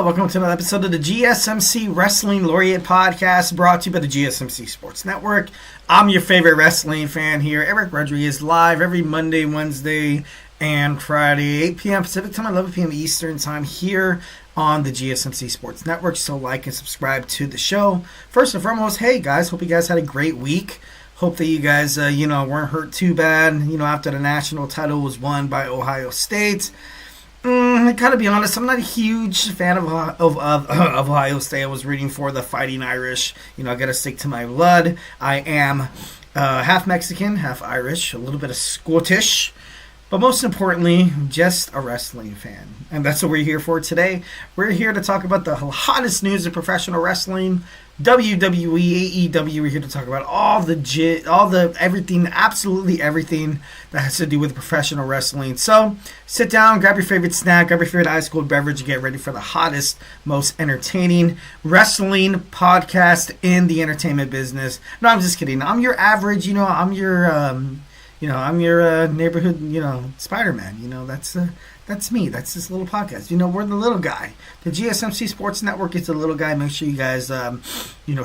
Hello, welcome to another episode of the GSMC Wrestling Laureate podcast, brought to you by the GSMC Sports Network. I'm your favorite wrestling fan here, Eric Rodriguez, live every Monday, Wednesday, and Friday, 8 p.m. Pacific Time, 11 p.m. Eastern Time here on the GSMC Sports Network. So like and subscribe to the show. First and foremost, hey guys, hope you guys had a great week. Hope that you guys, weren't hurt too bad, after the national title was won by Ohio State. I gotta be honest, I'm not a huge fan of Ohio State. I was rooting for the Fighting Irish. I gotta stick to my blood. I am half Mexican, half Irish, a little bit of Scottish, but most importantly, just a wrestling fan. And that's what we're here for today. We're here to talk about the hottest news of professional wrestling, WWE, AEW. We're here to talk about all the everything, absolutely everything that has to do with professional wrestling. So sit down, grab your favorite snack, grab your favorite ice cold beverage, and get ready for the hottest, most entertaining wrestling podcast in the entertainment business. No, I'm just kidding. I'm your average, I'm your neighborhood, Spider-Man. That's me. That's this little podcast. We're the little guy. The GSMC Sports Network is the little guy. Make sure you guys,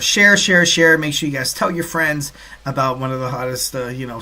share. Make sure you guys tell your friends about one of the hottest,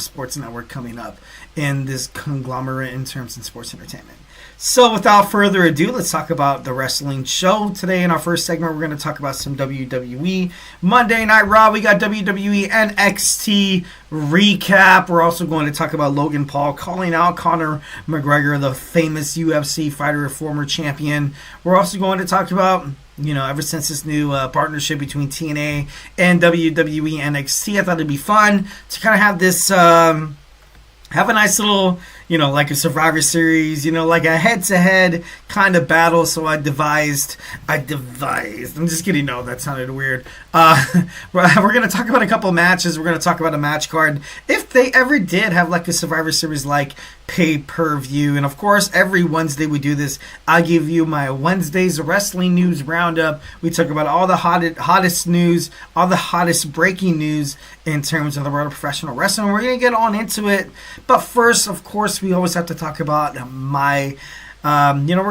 sports network coming up in this conglomerate in terms of sports entertainment. So without further ado, let's talk about the wrestling show. Today in our first segment, we're going to talk about some WWE Monday Night Raw. We got WWE NXT recap. We're also going to talk about Logan Paul calling out Conor McGregor, the famous UFC fighter, former champion. We're also going to talk about, ever since this new partnership between TNA and WWE NXT, I thought it'd be fun to kind of have this, have a nice little, like a Survivor Series, like a head-to-head kind of battle. So I devised. I'm just kidding. No, that sounded weird. We're going to talk about a couple matches. We're going to talk about a match card. If they ever did have like a Survivor Series like pay-per-view. And of course, every Wednesday we do this. I give you my Wednesday's wrestling news roundup. We talk about all the hottest news, all the hottest breaking news in terms of the world of professional wrestling. We're going to get on into it. But first, of course, we always have to talk about we're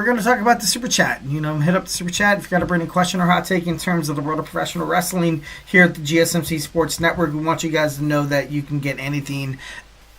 going to talk about the Super Chat. Hit up the Super Chat if you got a burning question or hot take in terms of the world of professional wrestling here at the GSMC Sports Network. We want you guys to know that you can get anything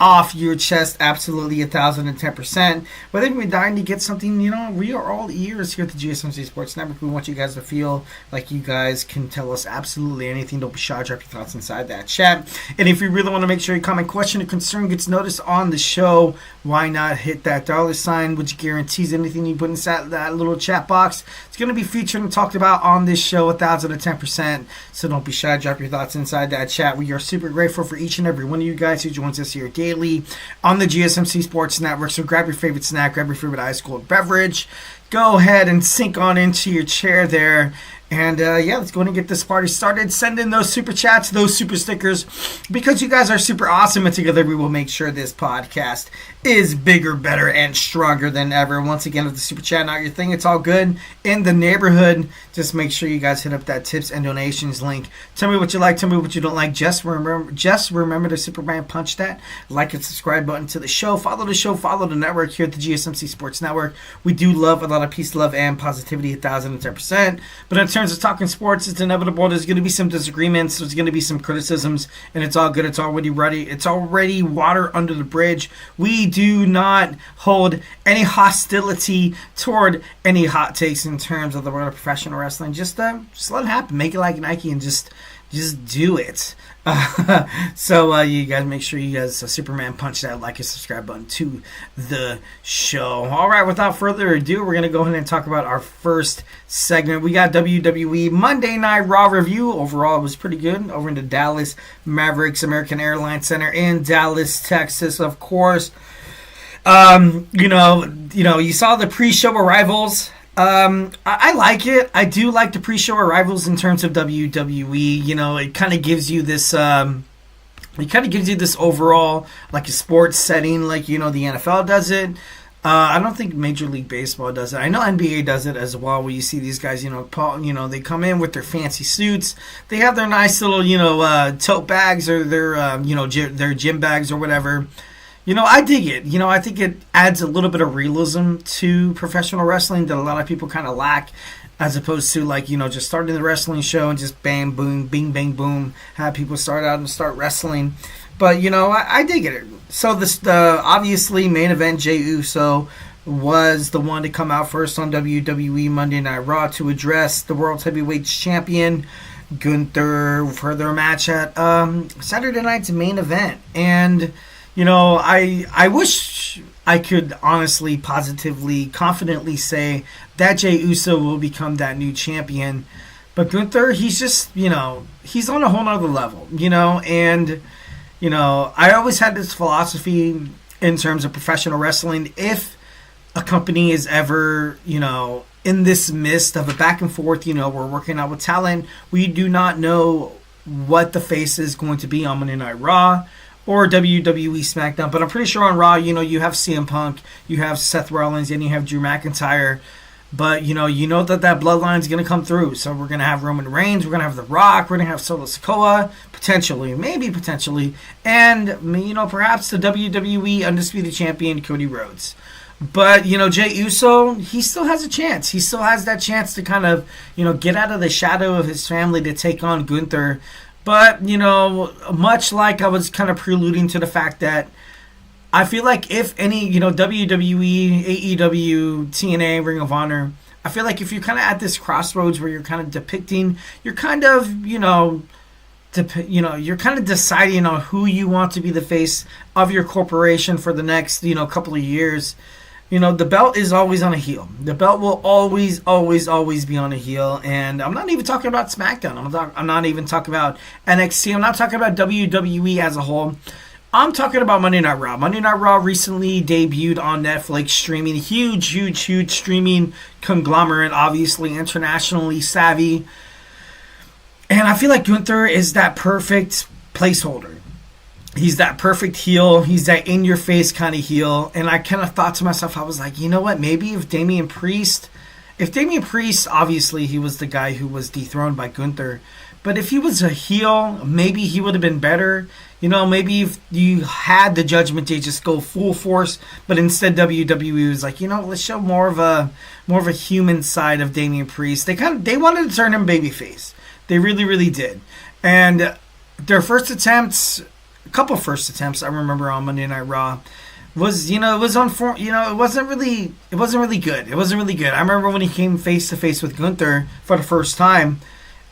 off your chest, absolutely 1,010%. Whether you're dying to get something, we are all ears here at the GSMC Sports Network. We want you guys to feel like you guys can tell us absolutely anything. Don't be shy, drop your thoughts inside that chat. And if you really want to make sure your comment, question, or concern gets noticed on the show, why not hit that $sign, which guarantees anything you put inside that little chat box, it's going to be featured and talked about on this show 1,010%. So don't be shy, drop your thoughts inside that chat. We are super grateful for each and every one of you guys who joins us here daily on the GSMC Sports Network. So grab your favorite snack, grab your favorite ice cold beverage, go ahead and sink on into your chair there. And let's go and get this party started. Send in those super chats, those super stickers, because you guys are super awesome, and together we will make sure this podcast is bigger, better, and stronger than ever. Once again, if the super chat not your thing, it's all good in the neighborhood. Just make sure you guys hit up that tips and donations link. Tell me what you like, tell me what you don't like. Just remember to Superman punch that like and subscribe button to the show. Follow the show, follow the network here at the GSMC Sports Network. We do love a lot of peace, love, and positivity 1,010%. But in terms of talking sports, it's inevitable. There's going to be some disagreements. There's going to be some criticisms, and it's all good. It's already ready. It's already water under the bridge. We do not hold any hostility toward any hot takes in terms of the world of professional wrestling. Just let it happen. Make it like Nike and just do it. So you guys make sure you guys Superman punch that like and subscribe button to the show. All right, without further ado, we're going to go ahead and talk about our first segment. We got WWE Monday Night Raw review. Overall, it was pretty good over in the Dallas Mavericks American Airlines Center in Dallas, Texas, of course. You saw the pre-show arrivals. I like it. I do like the pre-show arrivals in terms of WWE. It kind of gives you this overall like a sports setting, like the NFL does it. I don't think Major League Baseball does it. I know NBA does it as well, where you see these guys, they come in with their fancy suits. They have their nice little, tote bags or their gym bags or whatever. I dig it. I think it adds a little bit of realism to professional wrestling that a lot of people kind of lack. as opposed to like, just starting the wrestling show and just bang, boom, bing, bang, boom, have people start out and start wrestling. But, I dig it. So the obviously main event, Jey Uso was the one to come out first on WWE Monday Night Raw to address the World Heavyweight Champion, Gunther, for their match at Saturday night's main event. And, I wish I could honestly, positively, confidently say that Jey Uso will become that new champion. But Gunther, he's just, he's on a whole nother level, and, I always had this philosophy in terms of professional wrestling. If a company is ever, in this midst of a back and forth, we're working out with talent, we do not know what the face is going to be on Monday Night Raw or WWE SmackDown. But I'm pretty sure on Raw, you have CM Punk, you have Seth Rollins, and you have Drew McIntyre. But, that bloodline is going to come through. So we're going to have Roman Reigns, we're going to have The Rock, we're going to have Solo Sikoa, maybe potentially, and, perhaps the WWE Undisputed Champion, Cody Rhodes. But, Jey Uso, he still has a chance. He still has that chance to kind of, get out of the shadow of his family to take on Gunther. But, much like I was kind of preluding to the fact that I feel like if any, WWE, AEW, TNA, Ring of Honor, I feel like if you're kind of at this crossroads where you're kind of depicting, you're kind of, you're kind of deciding on who you want to be the face of your corporation for the next, couple of years. The belt is always on a heel. The belt will always, always, always be on a heel. And I'm not even talking about SmackDown. I'm not even talking about NXT. I'm not talking about WWE as a whole. I'm talking about Monday Night Raw. Monday Night Raw recently debuted on Netflix streaming. Huge streaming conglomerate, obviously internationally savvy. And I feel like Gunther is that perfect placeholder. He's that perfect heel. He's that in-your-face kind of heel. And I kind of thought to myself, I was like, you know what? Maybe if Damian Priest, obviously he was the guy who was dethroned by Gunther. But if he was a heel, maybe he would have been better. Maybe if you had the Judgment Day just go full force, but instead WWE was like, let's show more of a human side of Damian Priest. They wanted to turn him babyface. They really, really did. And their couple first attempts I remember on Monday Night Raw was, it wasn't really good. It wasn't really good. I remember when he came face to face with Gunther for the first time.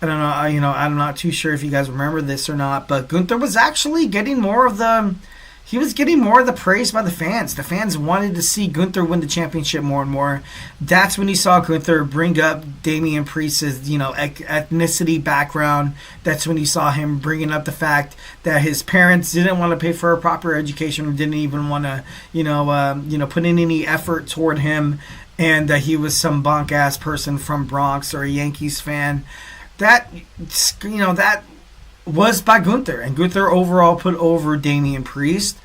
I don't know, I'm not too sure if you guys remember this or not, but Gunther was actually getting more of the praise by the fans. The fans wanted to see Gunther win the championship more and more. That's when you saw Gunther bring up Damian Priest's, ethnicity background. That's when you saw him bringing up the fact that his parents didn't want to pay for a proper education or didn't even want to, put in any effort toward him, and that he was some bunk-ass person from Bronx or a Yankees fan. That was by Gunther, and Gunther overall put over Damian Priest.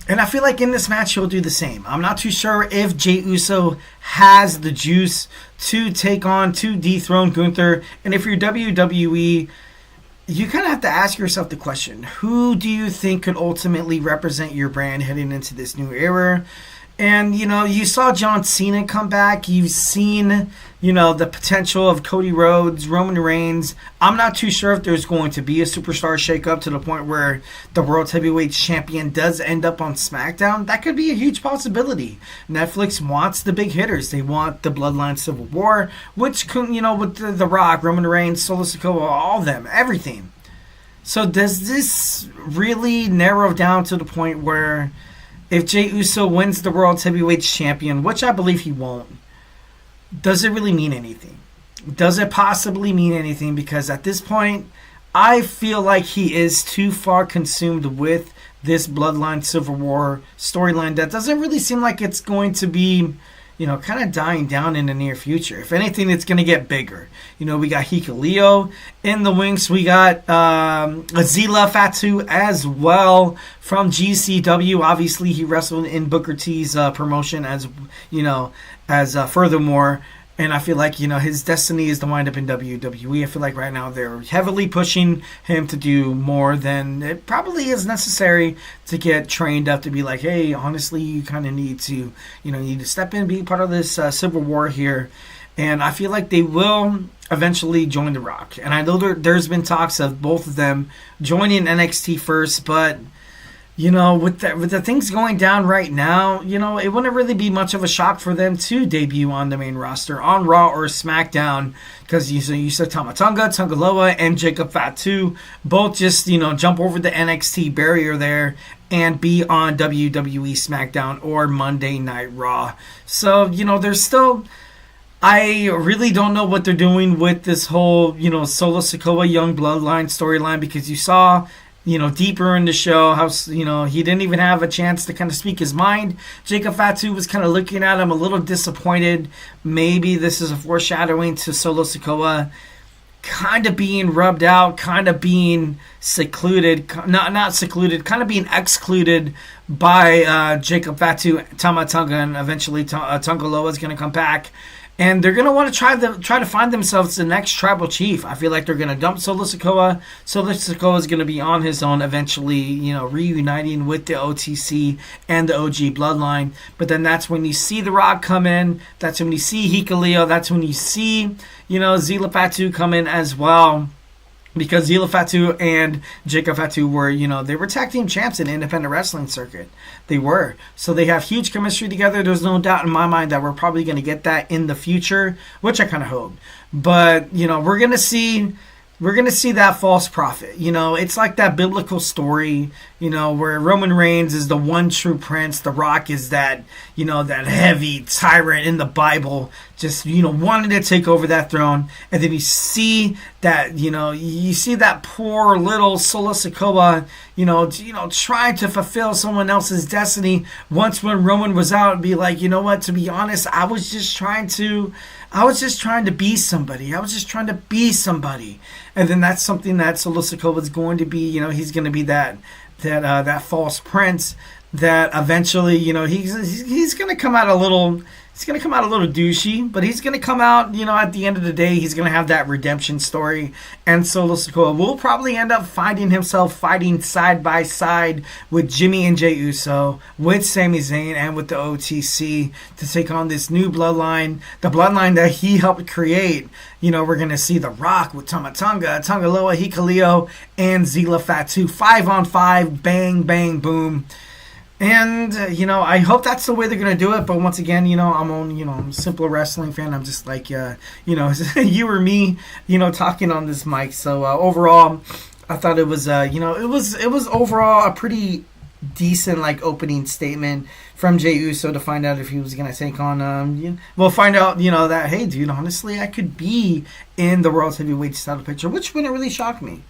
And I feel like in this match he'll do the same. I'm not too sure if Jey Uso has the juice to dethrone Gunther. And if you're WWE, you kind of have to ask yourself the question, who do you think could ultimately represent your brand heading into this new era? And, you saw John Cena come back. You've seen, the potential of Cody Rhodes, Roman Reigns. I'm not too sure if there's going to be a superstar shakeup to the point where the World Heavyweight Champion does end up on SmackDown. That could be a huge possibility. Netflix wants the big hitters. They want the Bloodline Civil War, which, with The Rock, Roman Reigns, Solo Sikoa, all of them, everything. So does this really narrow down to the point where if Jey Uso wins the World Heavyweight Champion, which I believe he won't, does it really mean anything? Does it possibly mean anything? Because at this point, I feel like he is too far consumed with this Bloodline Civil War storyline that doesn't really seem like it's going to be, kind of dying down in the near future. If anything, it's going to get bigger. We got Hikuleo in the wings. We got Azila Fatu as well from GCW. Obviously, he wrestled in Booker T's promotion as furthermore. And I feel like, his destiny is to wind up in WWE. I feel like right now they're heavily pushing him to do more than it probably is necessary to get trained up to be like, hey, honestly, you kind of need to, you need to step in, be part of this Civil War here. And I feel like they will eventually join The Rock. And I know there's been talks of both of them joining NXT first, but with the things going down right now, it wouldn't really be much of a shock for them to debut on the main roster on Raw or SmackDown, because you said Tama Tonga Loa, and Jacob Fatu both just jump over the NXT barrier there and be on WWE SmackDown or Monday Night Raw. So there's still. I really don't know what they're doing with this whole Solo Sikoa Young Bloodline storyline, because you saw deeper in the show how he didn't even have a chance to kind of speak his mind. Jacob Fatu was kind of looking at him a little disappointed. Maybe this is a foreshadowing to Solo Sikoa kind of being rubbed out, kind of being secluded, not secluded, kind of being excluded by Jacob Fatu, Tama Tonga, and eventually Tonga Loa is going to come back. And they're going to want to try to find themselves the next tribal chief. I feel like they're going to dump Solo Sikoa. Solo Sikoa is going to be on his own eventually, reuniting with the OTC and the OG bloodline. But then that's when you see The Rock come in. That's when you see Hikuleo. That's when you see, Zila Fatu come in as well. Because Zila Fatu and Jacob Fatu were, they were tag team champs in the independent wrestling circuit. They were. So they have huge chemistry together. There's no doubt in my mind that we're probably going to get that in the future, which I kind of hope. But, we're going to see that false prophet. It's like that biblical story, where Roman Reigns is the one true prince. The Rock is that, that heavy tyrant in the Bible, just, wanting to take over that throne. And then you see that, you see that poor little Solo Sikoa, trying to fulfill someone else's destiny. Once when Roman was out, and be like, to be honest, I was just trying to be somebody. And then that's something that Solo Sikoa is going to be. He's going to be that false prince that eventually, he's going to come out a little. He's going to come out a little douchey, but he's going to come out, at the end of the day, he's going to have that redemption story. And Solo Sikoa will probably end up finding himself fighting side by side with Jimmy and Jey Uso, with Sami Zayn, and with the OTC to take on this new bloodline, the bloodline that he helped create. We're going to see The Rock with Tama Tonga, Tonga Loa, Hikuleo, and Zila Fatu. 5-on-5, bang, bang, boom. And, I hope that's the way they're going to do it. But once again, I'm a simple wrestling fan. I'm just like, you or me, talking on this mic. So overall, I thought it was, it was overall a pretty decent, opening statement from Jey Uso to find out if he was going to take on, we'll find out, that, hey, dude, honestly, I could be in the World Heavyweight title picture, which wouldn't really shock me.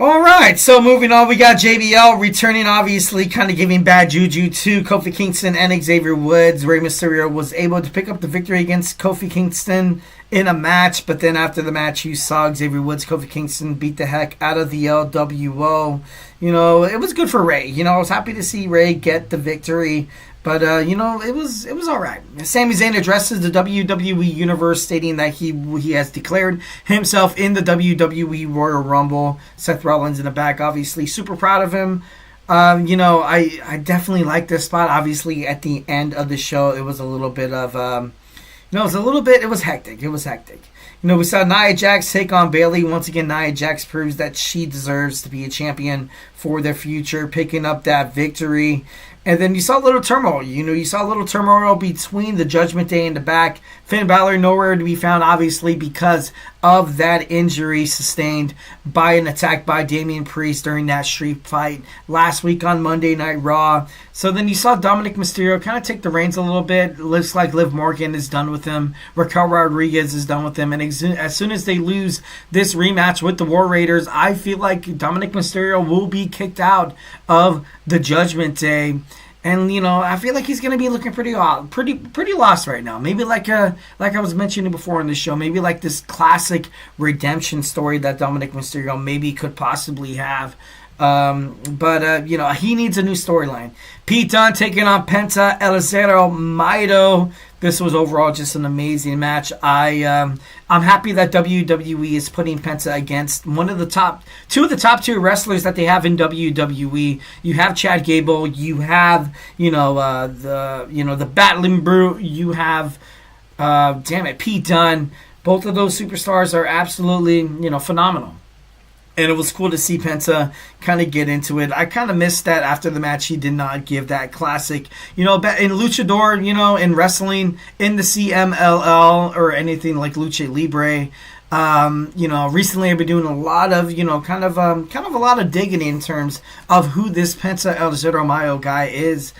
All right, so moving on, we got JBL returning, obviously, kind of giving bad juju to Kofi Kingston and Xavier Woods. Rey Mysterio was able to pick up the victory against Kofi Kingston in a match, but then after the match, you saw Xavier Woods, Kofi Kingston beat the heck out of the LWO. It was good for Rey. I was happy to see Rey get the victory. But, it was all right. Sami Zayn addresses the WWE Universe, stating that he has declared himself in the WWE Royal Rumble. Seth Rollins in the back, obviously. Super proud of him. I definitely like this spot. Obviously, at the end of the show, it was a little bit of, it was hectic. We saw Nia Jax take on Bayley. Once again, Nia Jax proves that she deserves to be a champion for the future, picking up that victory. And then you saw a little turmoil. You saw a little turmoil between the Judgment Day and the back. Finn Balor nowhere to be found, obviously, because of that injury sustained by an attack by Damian Priest during that street fight last week on Monday Night Raw. So then you saw Dominic Mysterio kind of take the reins a little bit. Looks like Liv Morgan is done with him. Raquel Rodriguez is done with him. And as soon as they lose this rematch with the War Raiders, I feel like Dominic Mysterio will be kicked out of the Judgment Day. And, I feel like he's going to be looking pretty lost right now. Maybe like I was mentioning before in the show, maybe like this classic redemption story that Dominic Mysterio maybe could possibly have. But he needs a new storyline. Pete Dunne taking on Penta El Zero Miedo. This was overall just an amazing match. I'm happy that WWE is putting Penta against two of the top tier wrestlers that they have in WWE. You have Chad Gable. You have the Battling Brute. You have damn it, Pete Dunne. Both of those superstars are absolutely, phenomenal. And it was cool to see Penta kind of get into it. I kind of missed that after the match. He did not give that classic, in luchador, in wrestling, in the CMLL or anything like Lucha Libre. Recently I've been doing a lot of, kind of a lot of digging in terms of who this Penta El Zero Mayo guy is.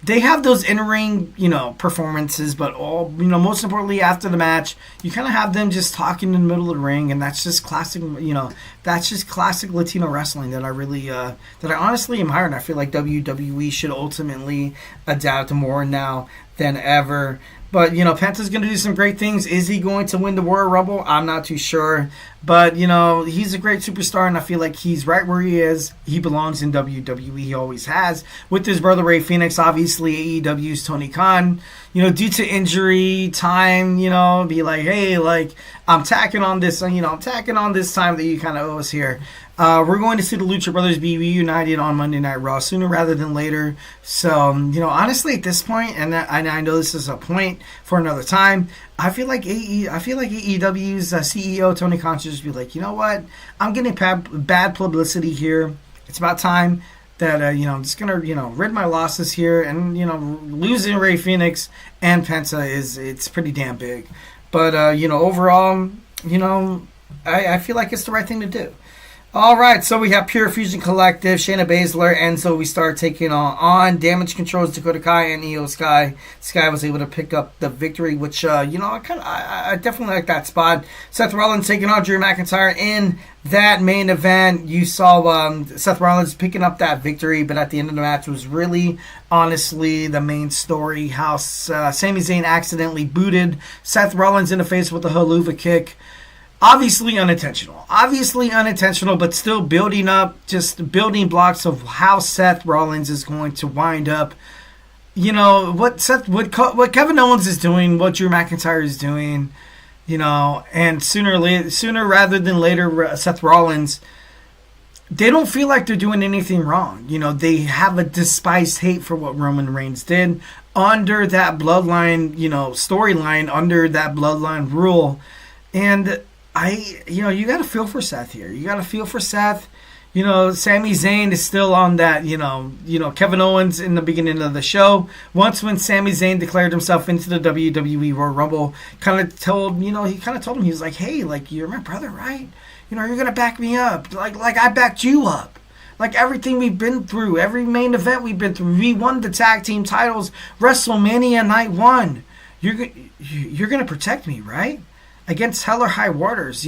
They have those in-ring, performances, but most importantly after the match, you kind of have them just talking in the middle of the ring, and that's just classic, that's just classic Latino wrestling that I really, that I honestly admire, and I feel like WWE should ultimately adapt more now than ever. But, Penta's going to do some great things. Is he going to win the Royal Rumble? I'm not too sure. But, he's a great superstar, and I feel like he's right where he is. He belongs in WWE. He always has. With his brother Rey Fenix, obviously AEW's Tony Khan, due to injury, time, be like, hey, like, I'm tacking on this, I'm tacking on this time that you kind of owe us here. We're going to see the Lucha Brothers be reunited on Monday Night Raw sooner rather than later. So, honestly, at this point, and I know this is a point for another time, I feel like AEW's CEO Tony Khan should just be like, you know what? I'm getting bad publicity here. It's about time that I'm just gonna rid my losses here, and losing Rey Fenix and Penta it's pretty damn big. But overall, I feel like it's the right thing to do. All right, so we have Pure Fusion Collective, Shayna Baszler, and so we start taking on Damage Control's Dakota Kai and Io Sky. Sky was able to pick up the victory, which I definitely like that spot. Seth Rollins taking on Drew McIntyre in that main event. You saw Seth Rollins picking up that victory, but at the end of the match was really, honestly, the main story. How Sami Zayn accidentally booted Seth Rollins in the face with a haluva kick. Obviously unintentional, but still building blocks of how Seth Rollins is going to wind up. What Kevin Owens is doing, what Drew McIntyre is doing, and sooner rather than later, Seth Rollins, they don't feel like they're doing anything wrong. They have a despised hate for what Roman Reigns did under that bloodline, storyline, under that bloodline rule, and you got to feel for Seth here. You got to feel for Seth. Sami Zayn is still on that, Kevin Owens in the beginning of the show. Once when Sami Zayn declared himself into the WWE Royal Rumble, kind of told him, he was like, hey, like, you're my brother, right? You're going to back me up. Like I backed you up. Like everything we've been through, every main event we've been through, we won the tag team titles, WrestleMania Night 1. You're going to protect me, right? Against hell or high waters,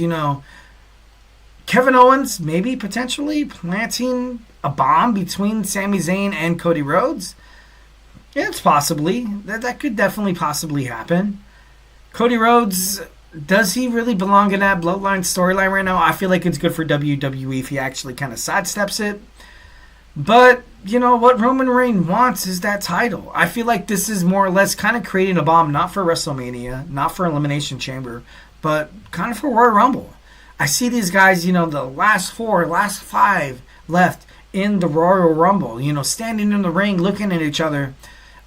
Kevin Owens maybe potentially planting a bomb between Sami Zayn and Cody Rhodes. Yeah, it's possibly. That could definitely possibly happen. Cody Rhodes, does he really belong in that bloodline storyline right now? I feel like it's good for WWE if he actually kind of sidesteps it. But, what Roman Reigns wants is that title. I feel like this is more or less kind of creating a bomb, not for WrestleMania, not for Elimination Chamber, but kind of for Royal Rumble. I see these guys, the last 5 left in the Royal Rumble, standing in the ring, looking at each other.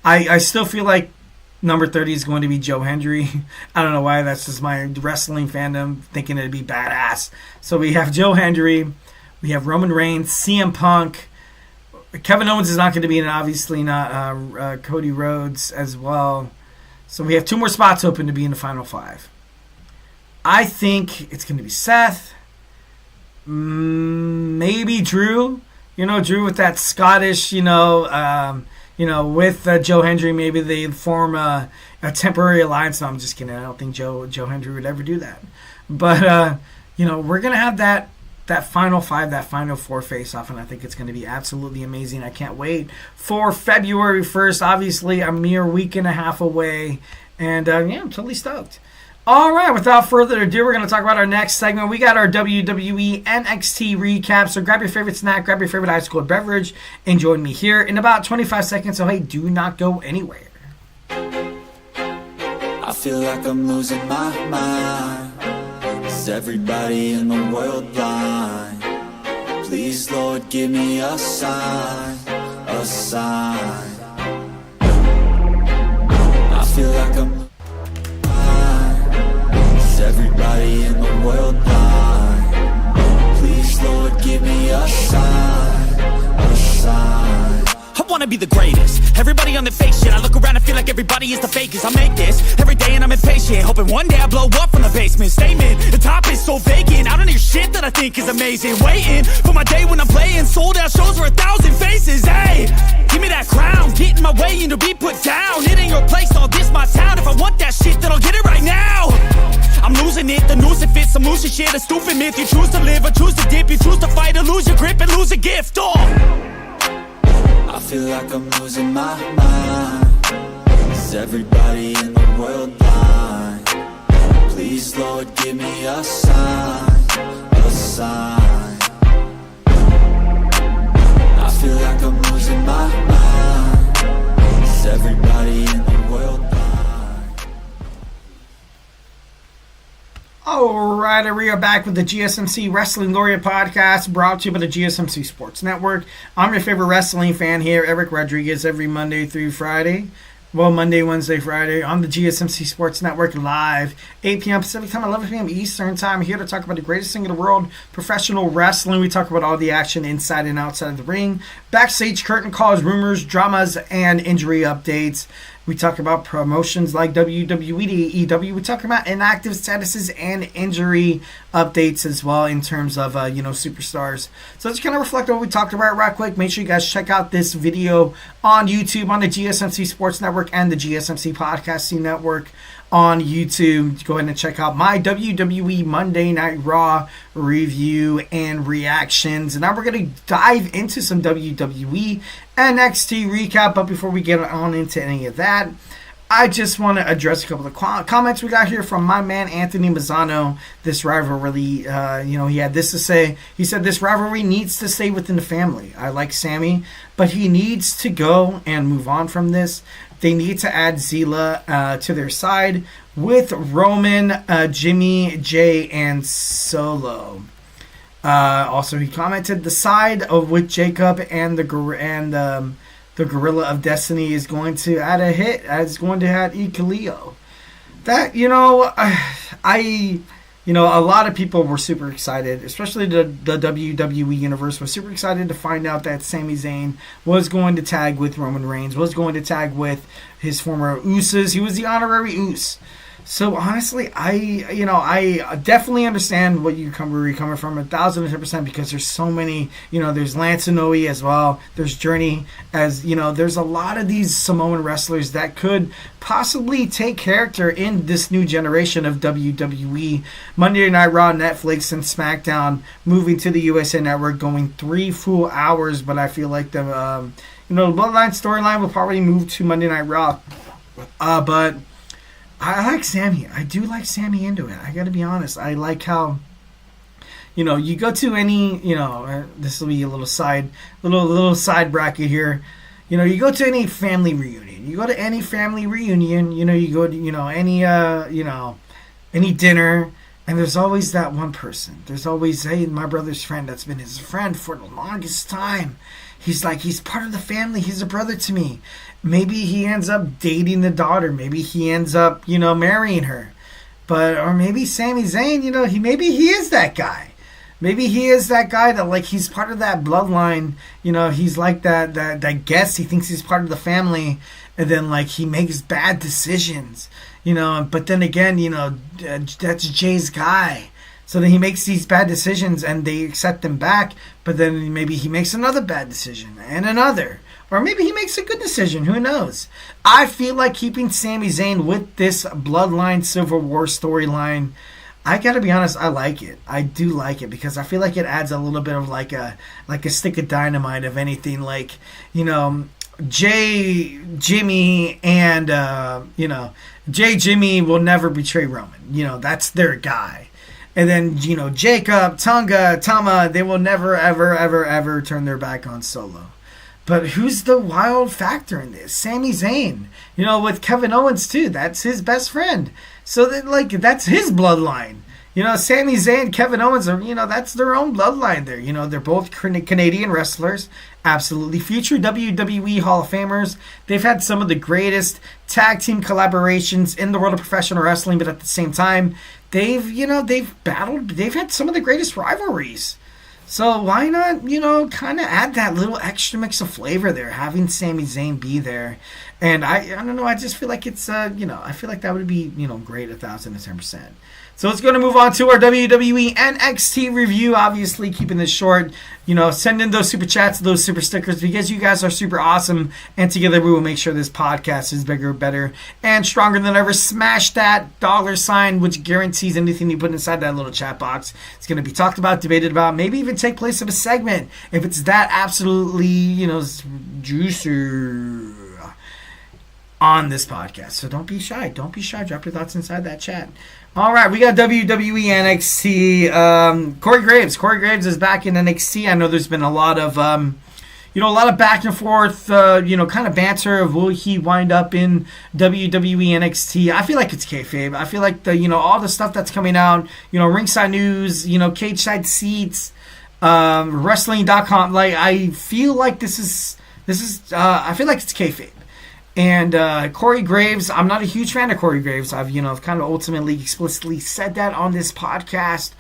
I still feel like number 30 is going to be Joe Hendry. I don't know why. That's just my wrestling fandom thinking it'd be badass. So we have Joe Hendry. We have Roman Reigns, CM Punk. Kevin Owens is not going to be in it, obviously not Cody Rhodes as well. So we have 2 more spots open to be in the final 5. I think it's going to be Seth, maybe Drew. Drew with that Scottish, with Joe Hendry, maybe they form a temporary alliance. No, I'm just kidding. I don't think Joe Hendry would ever do that. But, we're going to have that final 5, that final 4 face-off, and I think it's going to be absolutely amazing. I can't wait for February 1st. Obviously, a mere week and a half away, and, I'm totally stoked. All right, without further ado, we're going to talk about our next segment. We got our WWE NXT recap, so grab your favorite snack, grab your favorite ice-cold beverage, and join me here in about 25 seconds, so hey, do not go anywhere. I feel like I'm losing my mind. Is everybody in the world blind? Please, Lord, give me a sign, a sign. I feel like I'm blind. Is everybody in the world blind? Please, Lord, give me a sign, a sign. I wanna be the greatest. Everybody on the fake shit. I look around and feel like everybody is the fakest. I make this every day and I'm impatient, hoping one day I blow up from the basement. Statement, the top is so vacant. I don't hear shit that I think is amazing. Waiting for my day when I'm playing sold out shows for 1,000 faces. Hey, give me that crown, get in my way and to be put down. It ain't your place, all this my town. If I want that shit, then I'll get it right now. I'm losing it, the noose it fits, some losing shit, a stupid myth. You choose to live or choose to dip, you choose to fight or lose your grip and lose a gift. I feel like I'm losing my mind. Is everybody in the world blind? Please, Lord, give me a sign, a sign. I feel like I'm losing my mind. Is everybody in the world blind? Alright, we are back with the GSMC Wrestling Laureate podcast, brought to you by the GSMC Sports Network. I'm your favorite wrestling fan here, Eric Rodriguez, every Monday through Friday. Well, Monday, Wednesday, Friday on the GSMC Sports Network live, 8 p.m. Pacific Time, 11 p.m. Eastern Time. We're here to talk about the greatest thing in the world, professional wrestling. We talk about all the action inside and outside of the ring, backstage curtain calls, rumors, dramas, and injury updates. We talk about promotions like WWE to AEW. We talk about inactive statuses and injury updates as well in terms of, superstars. So let's kind of reflect on what we talked about right quick. Make sure you guys check out this video on YouTube on the GSMC Sports Network and the GSMC Podcasting Network on YouTube. Go ahead and check out my WWE Monday Night Raw review and reactions. And now we're going to dive into some WWE NXT recap. But before we get on into any of that, I just want to address a couple of comments we got here from my man Anthony Mazzano. This rivalry, he had this to say. He said, this rivalry needs to stay within the family. I like Sammy, but he needs to go and move on from this. They need to add Zila to their side with Roman, Jimmy, Jey, and Solo. Also, he commented the side of with Jacob and the Gorilla of Destiny is going to add a hit. It's going to add Ikaleo. That a lot of people were super excited, especially the WWE Universe was super excited to find out that Sami Zayn was going to tag with Roman Reigns, was going to tag with his former Usos. He was the honorary Us. So honestly, I definitely understand where you're coming from 1,010%, because there's so many, there's Lance Inoue as well, there's Journey, there's a lot of these Samoan wrestlers that could possibly take character in this new generation of WWE. Monday Night Raw, Netflix, and SmackDown moving to the USA Network, going 3 full hours, but I feel like the Bloodline storyline will probably move to Monday Night Raw. But I like Sammy. I do like Sammy into it. I got to be honest. I like how, you go to any, this will be a little side bracket here. You go to any family reunion. You go to any family reunion. You go to any dinner, and there's always that one person. There's always, hey, my brother's friend that's been his friend for the longest time. He's part of the family. He's a brother to me. Maybe he ends up dating the daughter. Maybe he ends up, marrying her. Or maybe Sami Zayn, maybe he is that guy. Maybe he is that guy that, he's part of that bloodline. He's like that guest. He thinks he's part of the family. And then, he makes bad decisions. But then again, that's Jay's guy. So then he makes these bad decisions and they accept him back, but then maybe he makes another bad decision and another. Or maybe he makes a good decision, who knows? I feel like keeping Sami Zayn with this Bloodline Civil War storyline, I gotta be honest, I like it. I do like it because I feel like it adds a little bit of like a stick of dynamite of anything, Jey, Jimmy, and, Jey, Jimmy will never betray Roman. That's their guy. And then, Jacob, Tama, they will never, ever, ever, ever turn their back on Solo. But who's the wild factor in this? Sami Zayn. With Kevin Owens, too. That's his best friend. So, that, that's his bloodline. Sami Zayn, Kevin Owens are, that's their own bloodline there. They're both Canadian wrestlers, absolutely future WWE Hall of Famers. They've had some of the greatest tag team collaborations in the world of professional wrestling, but at the same time, they've had some of the greatest rivalries. So why not, kind of add that little extra mix of flavor there, having Sami Zayn be there. And I don't know, I just feel like it's, I feel like that would be, great 1,010%. So let's go to move on to our WWE NXT review. Obviously, keeping this short. Send in those super chats, those super stickers, because you guys are super awesome. And together we will make sure this podcast is bigger, better, and stronger than ever. Smash that $, which guarantees anything you put inside that little chat box. It's going to be talked about, debated about, maybe even take place of a segment. If it's that absolutely, juicer on this podcast. So don't be shy. Don't be shy. Drop your thoughts inside that chat. All right, we got WWE NXT. Corey Graves. Corey Graves is back in NXT. I know there's been a lot of, a lot of back and forth, kind of banter of will he wind up in WWE NXT. I feel like it's kayfabe. I feel like all the stuff that's coming out, ringside news, cage side seats, wrestling.com. Like I feel like this is. I feel like it's kayfabe. And Corey Graves, I'm not a huge fan of Corey Graves. I've kind of ultimately explicitly said that on this podcast.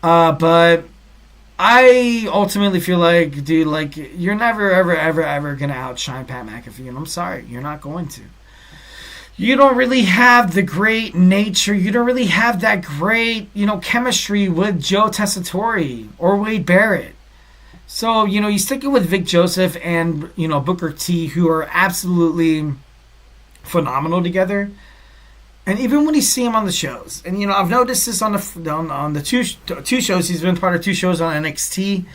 But I ultimately feel like, dude, like, you're never, ever, ever, ever going to outshine Pat McAfee. And I'm sorry, you're not going to. You don't really have the great nature. You don't really have that great, chemistry with Joe Tessitore or Wade Barrett. So, you stick it with Vic Joseph and, Booker T, who are absolutely phenomenal together. And even when you see him on the shows, and, I've noticed this on the two shows, he's been part of 2 shows on NXT.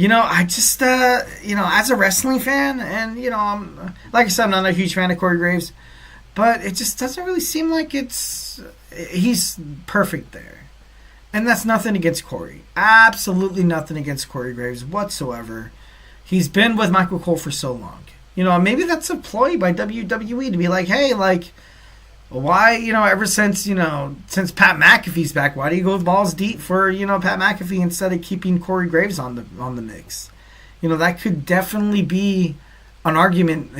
I just, as a wrestling fan, and, I'm, like I said, I'm not a huge fan of Corey Graves, but it just doesn't really seem like he's perfect there. And that's nothing against Corey. Absolutely nothing against Corey Graves whatsoever. He's been with Michael Cole for so long. Maybe that's a ploy by WWE to be like, hey, like, why, ever since, since Pat McAfee's back, why do you go balls deep for, Pat McAfee instead of keeping Corey Graves on the mix? That could definitely be an argument.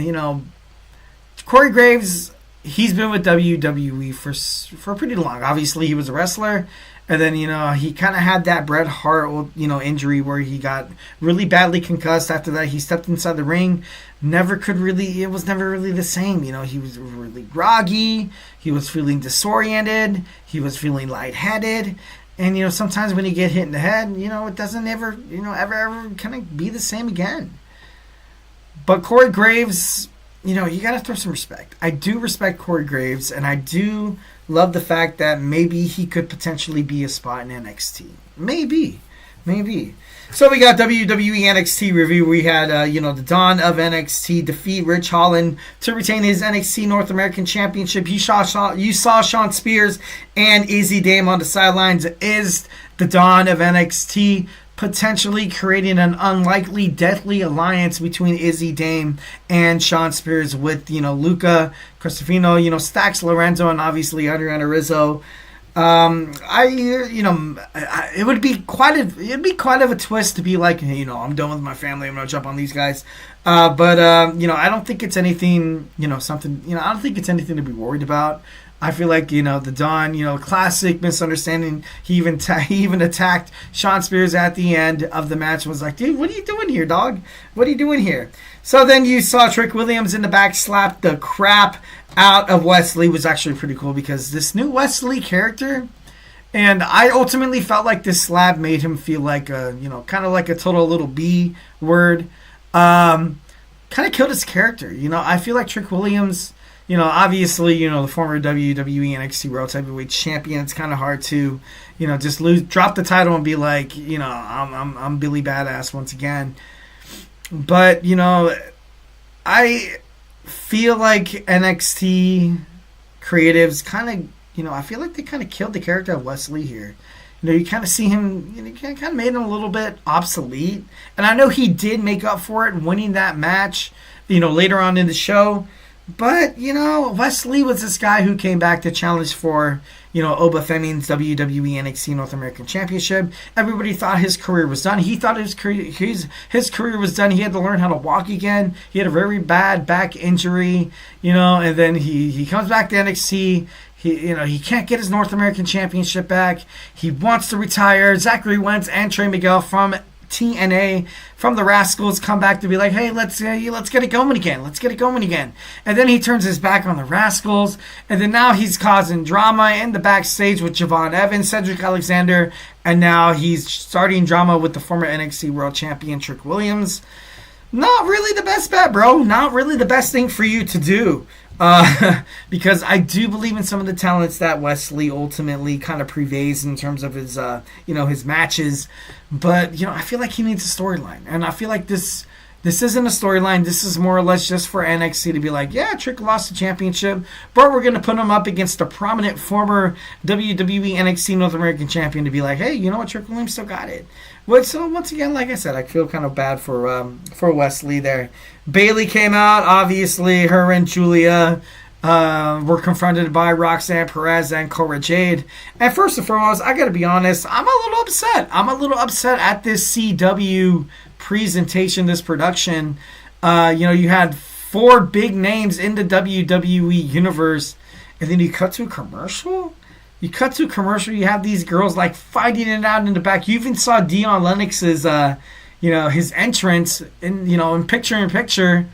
Corey Graves, he's been with WWE for pretty long. Obviously, he was a wrestler. And then, he kind of had that Bret Hart, injury where he got really badly concussed. After that, he stepped inside the ring. It was never really the same. He was really groggy. He was feeling disoriented. He was feeling lightheaded. And, sometimes when you get hit in the head, it doesn't ever kind of be the same again. But Corey Graves, you got to throw some respect. I do respect Corey Graves, and I do love the fact that maybe he could potentially be a spot in NXT. Maybe. So we got WWE NXT review. We had, the Dawn of NXT defeat Rich Holland to retain his NXT North American Championship. You saw Shawn Spears and Izzy Dame on the sidelines. Is the Dawn of NXT potentially creating an unlikely, deathly alliance between Izzy Dame and Shawn Spears with, Luca Cristofino, Stax Lorenzo, and obviously Adriana Rizzo. It would be quite of a twist to be like, I'm done with my family, I'm gonna jump on these guys. But I don't think it's anything, I don't think it's anything to be worried about. I feel like, the Dawn, classic misunderstanding. He even attacked Shawn Spears at the end of the match and was like, dude, what are you doing here, dog? What are you doing here? So then you saw Trick Williams in the back slap the crap out of Wesley. Was actually pretty cool because this new Wesley character, and I ultimately felt like this slap made him feel like kind of like a total little B word. Kind of killed his character. I feel like Trick Williams, obviously, the former WWE NXT World Heavyweight Champion. It's kind of hard to, just drop the title and be like, I'm Billy Badass once again. But, I feel like NXT creatives kind of, I feel like they kind of killed the character of Wesley here. You kind of see him, you kind of made him a little bit obsolete. And I know he did make up for it winning that match, later on in the show. But, Wesley was this guy who came back to challenge for, Oba Femi's WWE NXT North American Championship. Everybody thought his career was done. He thought his career was done. He had to learn how to walk again. He had a very bad back injury, and then he comes back to NXT. He can't get his North American Championship back. He wants to retire. Zachary Wentz and Trey Miguel from TNA, from the Rascals, come back to be like, hey, let's get it going again. Let's get it going again. And then he turns his back on the Rascals, and then now he's causing drama in the backstage with Javon Evans, Cedric Alexander, and now he's starting drama with the former NXT World Champion Trick Williams. Not really the best bet, bro. Not really the best thing for you to do. Because I do believe in some of the talents that Wesley ultimately kind of prevails in terms of his, his matches. But, I feel like he needs a storyline. And I feel like this isn't a storyline. This is more or less just for NXT to be like, yeah, Trick lost the championship, but we're going to put him up against a prominent former WWE NXT North American champion to be like, hey, you know what, Trick Williams still got it. So once again, like I said, I feel kind of bad for Wesley there. Bayley came out, obviously. Her and Julia were confronted by Roxanne Perez and Cora Jade. And first and foremost, I got to be honest, I'm a little upset. I'm a little upset at this CW presentation, this production. You had 4 big names in the WWE Universe, and then you cut to a commercial? You have these girls like fighting it out in the back. You even saw Dion Lennox's, his entrance in picture-in-picture.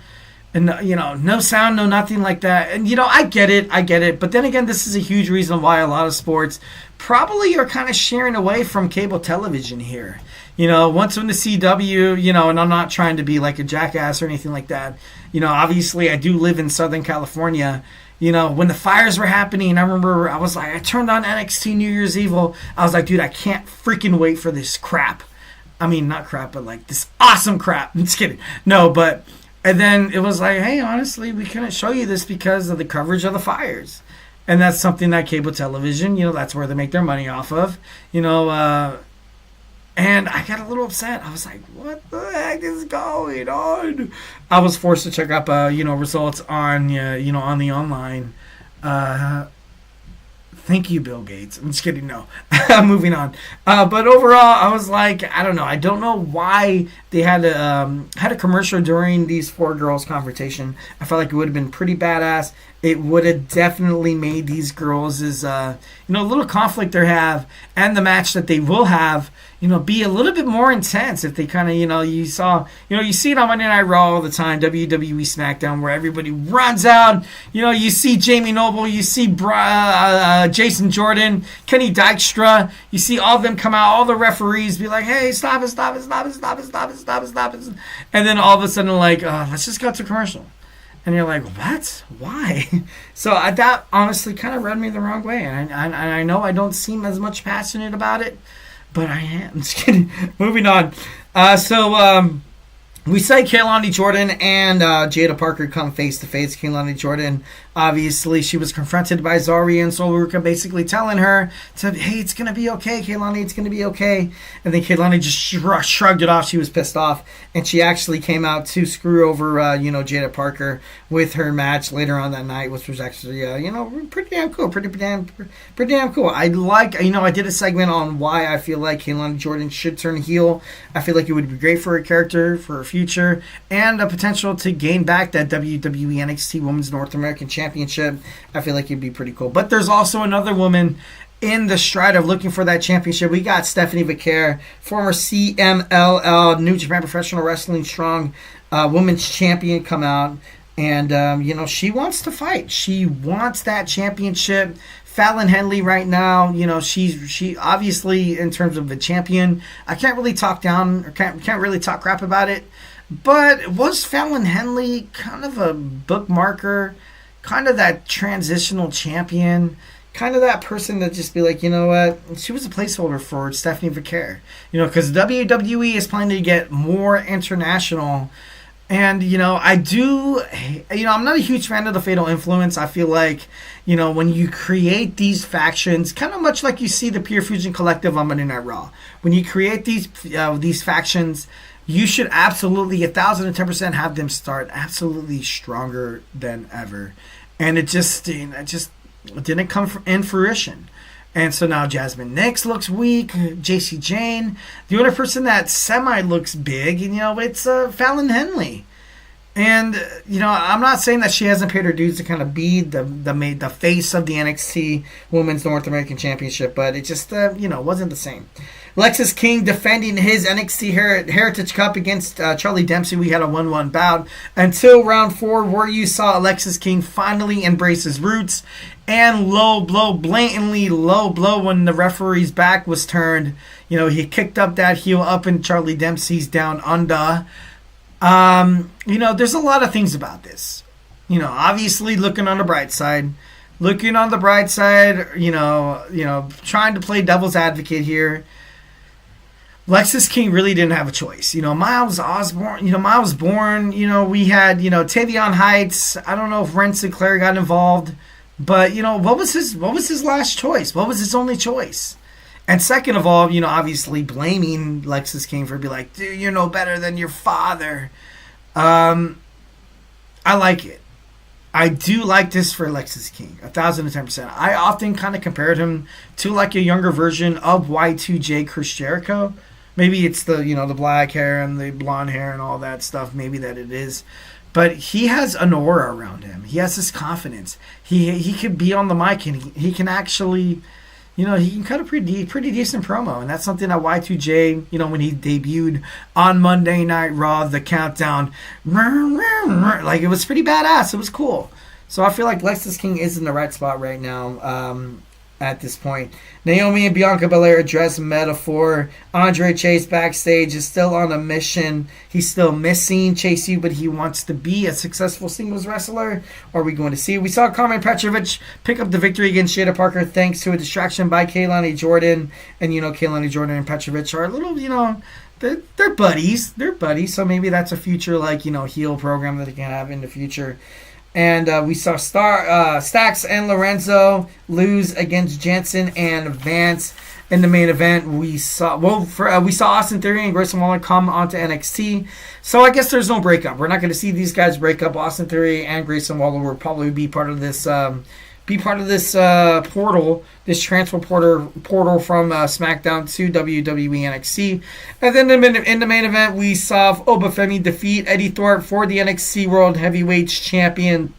And, no sound, no nothing like that. And, I get it. But then again, this is a huge reason why a lot of sports probably are kind of sharing away from cable television here. Once in the CW, and I'm not trying to be like a jackass or anything like that. Obviously I do live in Southern California. When the fires were happening, I remember I turned on NXT New Year's Eve. I was like, dude, I can't freaking wait for this crap. I mean, not crap, but like this awesome crap. I'm just kidding. No, but... And then it was like, hey, honestly, we couldn't show you this because of the coverage of the fires. And that's something that cable television, that's where they make their money off of. And I got a little upset. I was like, what the heck is going on? I was forced to check up, results on, on the online. Thank you, Bill Gates. I'm just kidding. No. Moving on. But overall, I was like, I don't know. I don't know why they had a commercial during these 4 girls' confrontation. I felt like it would have been pretty badass. It would have definitely made these girls' little conflict they have and the match that they will have, be a little bit more intense if they kind of, you see it on Monday Night Raw all the time, WWE SmackDown, where everybody runs out. You see Jamie Noble, you see Jason Jordan, Kenny Dykstra, you see all of them come out, all the referees be like, hey, stop it. And then all of a sudden, like, let's just go to commercial. And you're like, what? Why? So that honestly kind of rubbed me the wrong way. And I know I don't seem as much passionate about it, but I am. Just kidding. Moving on. We say Kaylani Jordynne and Jada Parker come face to face. Kaylani Jordynne, obviously, she was confronted by Zari and Solruka, basically telling her, hey, it's going to be okay, Kaylani, it's going to be okay. And then Kaylani just shrugged it off. She was pissed off. And she actually came out to screw over, Jada Parker with her match later on that night, which was actually, pretty damn cool. Pretty damn cool. I did a segment on why I feel like Kaylani Jordynne should turn heel. I feel like it would be great for her character, for her future, and a potential to gain back that WWE NXT Women's North American Championship. I feel like it'd be pretty cool. But there's also another woman in the stride of looking for that championship. We got Stephanie Vaquer, former CMLL, New Japan Professional Wrestling Strong Women's Champion, come out. And, she wants to fight. She wants that championship. Fallon Henley right now, she obviously, in terms of the champion, I can't really talk down or can't really talk crap about it. But was Fallon Henley kind of a bookmarker, kind of that transitional champion, kind of that person that just be like, you know what, she was a placeholder for Stephanie Vaquer, because WWE is planning to get more international. And, I'm not a huge fan of the Fatal Influence. I feel like, when you create these factions, kind of much like you see the Pure Fusion Collective on Monday Night Raw, when you create these factions you should absolutely 1,010% have them start absolutely stronger than ever. And it just didn't come in fruition. And so now Jasmine Nix looks weak. JC Jane. The only person that semi looks big, it's Fallon Henley. And, I'm not saying that she hasn't paid her dues to kind of be the face of the NXT Women's North American Championship, but it just, wasn't the same. Lexis King defending his NXT Heritage Cup against Charlie Dempsey. We had a 1-1 bout until round 4, where you saw Lexis King finally embrace his roots and blatantly low blow when the referee's back was turned. He kicked up that heel up in Charlie Dempsey's down under. There's a lot of things about this. Obviously looking on the bright side, trying to play devil's advocate here. Lexis King really didn't have a choice. Miles Bourne, we had, Tavion Heights. I don't know if Ren Sinclair got involved, but, what was his last choice? What was his only choice? And second of all, obviously blaming Lexis King for being like, dude, you're no better than your father. I like it. I do like this for Lexis King, 1,010%. I often kind of compared him to like a younger version of Y2J Chris Jericho. Maybe it's the black hair and the blonde hair and all that stuff. Maybe that it is. But he has an aura around him. He has this confidence. He could be on the mic and he can actually, he can cut a pretty decent promo. And that's something that Y2J, when he debuted on Monday Night Raw, the countdown, like it was pretty badass. It was cool. So I feel like Lexis King is in the right spot right now. At this point, Naomi and Bianca Belair address metaphor. Andre Chase backstage is still on a mission. He's still missing Chase U, but he wants to be a successful singles wrestler. Are we going to see? We saw Carmen Petrovic pick up the victory against Jada Parker thanks to a distraction by Kaylani Jordynne. And Kaylani Jordynne and Petrovic are a little, they're buddies. They're buddies. So maybe that's a future heel program that they can have in the future. And we saw Stax and Lorenzo lose against Jensen and Vance in the main event. We saw Austin Theory and Grayson Waller come onto NXT. So I guess there's no breakup. We're not going to see these guys break up. Austin Theory and Grayson Waller will probably be part of this. Portal, this transfer portal from SmackDown to WWE NXT. And then in the main event, we saw Obafemi defeat Eddie Thorpe for the NXT World Heavyweight Champion.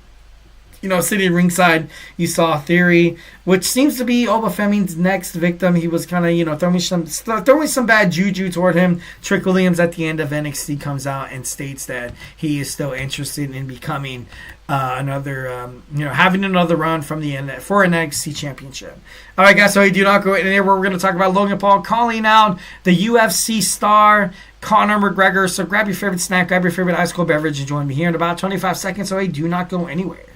Sitting ringside, you saw Theory, which seems to be Obafemi's next victim. He was kind of, throwing some bad juju toward him. Trick Williams at the end of NXT comes out and states that he is still interested in becoming having another run for an NXT championship. All right, guys, so we do not go in there where we're going to talk about Logan Paul calling out the UFC star Conor McGregor. So grab your favorite snack, grab your favorite ice cold beverage, and join me here in about 25 seconds. So do not go anywhere.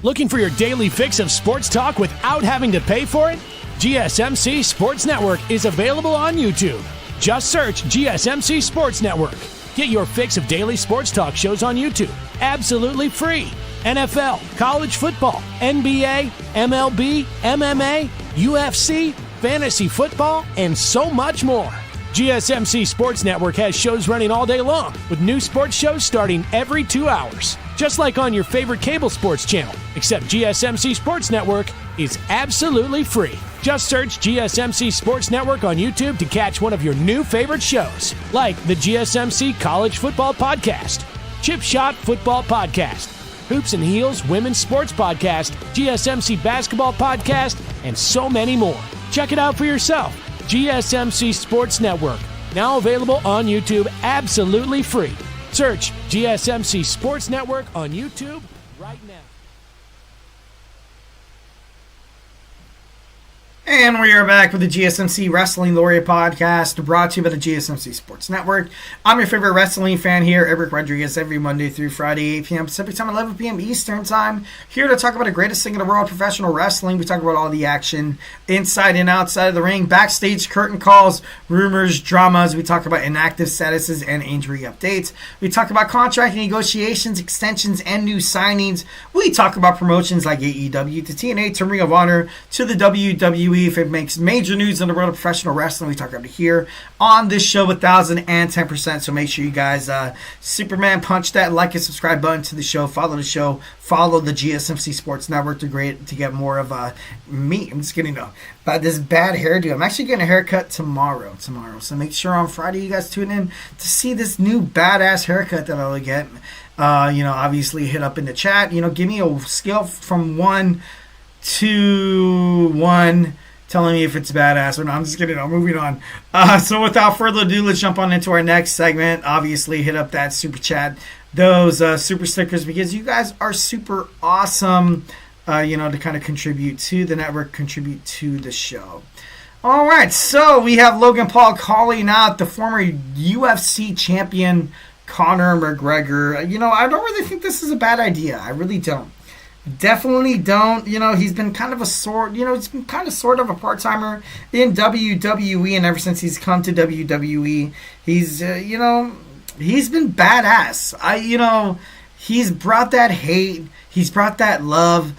Looking for your daily fix of sports talk without having to pay for it? GSMC Sports Network is available on YouTube. Just search GSMC Sports Network. Get your fix of daily sports talk shows on YouTube, absolutely free. NFL, college football, NBA, MLB, MMA, UFC, fantasy football, and so much more. GSMC Sports Network has shows running all day long, with new sports shows starting every 2 hours. Just like on your favorite cable sports channel, except GSMC Sports Network is absolutely free. Just search GSMC Sports Network on YouTube to catch one of your new favorite shows, like the GSMC College Football Podcast, Chip Shot Football Podcast, Hoops and Heels Women's Sports Podcast, GSMC Basketball Podcast, and so many more. Check it out for yourself. GSMC Sports Network, now available on YouTube absolutely free. Search GSMC Sports Network on YouTube right now. And we are back with the GSMC Wrestling Laureate podcast, brought to you by the GSMC Sports Network. I'm your favorite wrestling fan here, Eric Rodriguez, every Monday through Friday, 8 p.m. Pacific Time, 11 p.m. Eastern Time. Here to talk about the greatest thing in the world, professional wrestling. We talk about all the action inside and outside of the ring, backstage curtain calls, rumors, dramas. We talk about inactive statuses and injury updates. We talk about contract negotiations, extensions, and new signings. We talk about promotions like AEW to TNA to Ring of Honor to the WWE if it makes major news in the world of professional wrestling. We talk about it here on this show 1010%. So make sure you guys Superman punch that like and subscribe button to the show. Follow the show. Follow the GSMC Sports Network to get more of me. I'm just kidding though. About this bad hairdo. I'm actually getting a haircut tomorrow. So make sure on Friday you guys tune in to see this new badass haircut that I'll get. Obviously hit up in the chat. Give me a scale from 1 to 1 telling me if it's badass or not. I'm just kidding. I'm moving on. So without further ado, let's jump on into our next segment. Obviously, hit up that super chat, those super stickers, because you guys are super awesome, to kind of contribute to the network, contribute to the show. All right, so we have Logan Paul calling out the former UFC champion Conor McGregor. I don't really think this is a bad idea. I really don't. Definitely don't. He's been kind of he's been kind of sort of a part-timer in WWE, and ever since he's come to WWE, he's been badass. He's brought that hate, he's brought that love.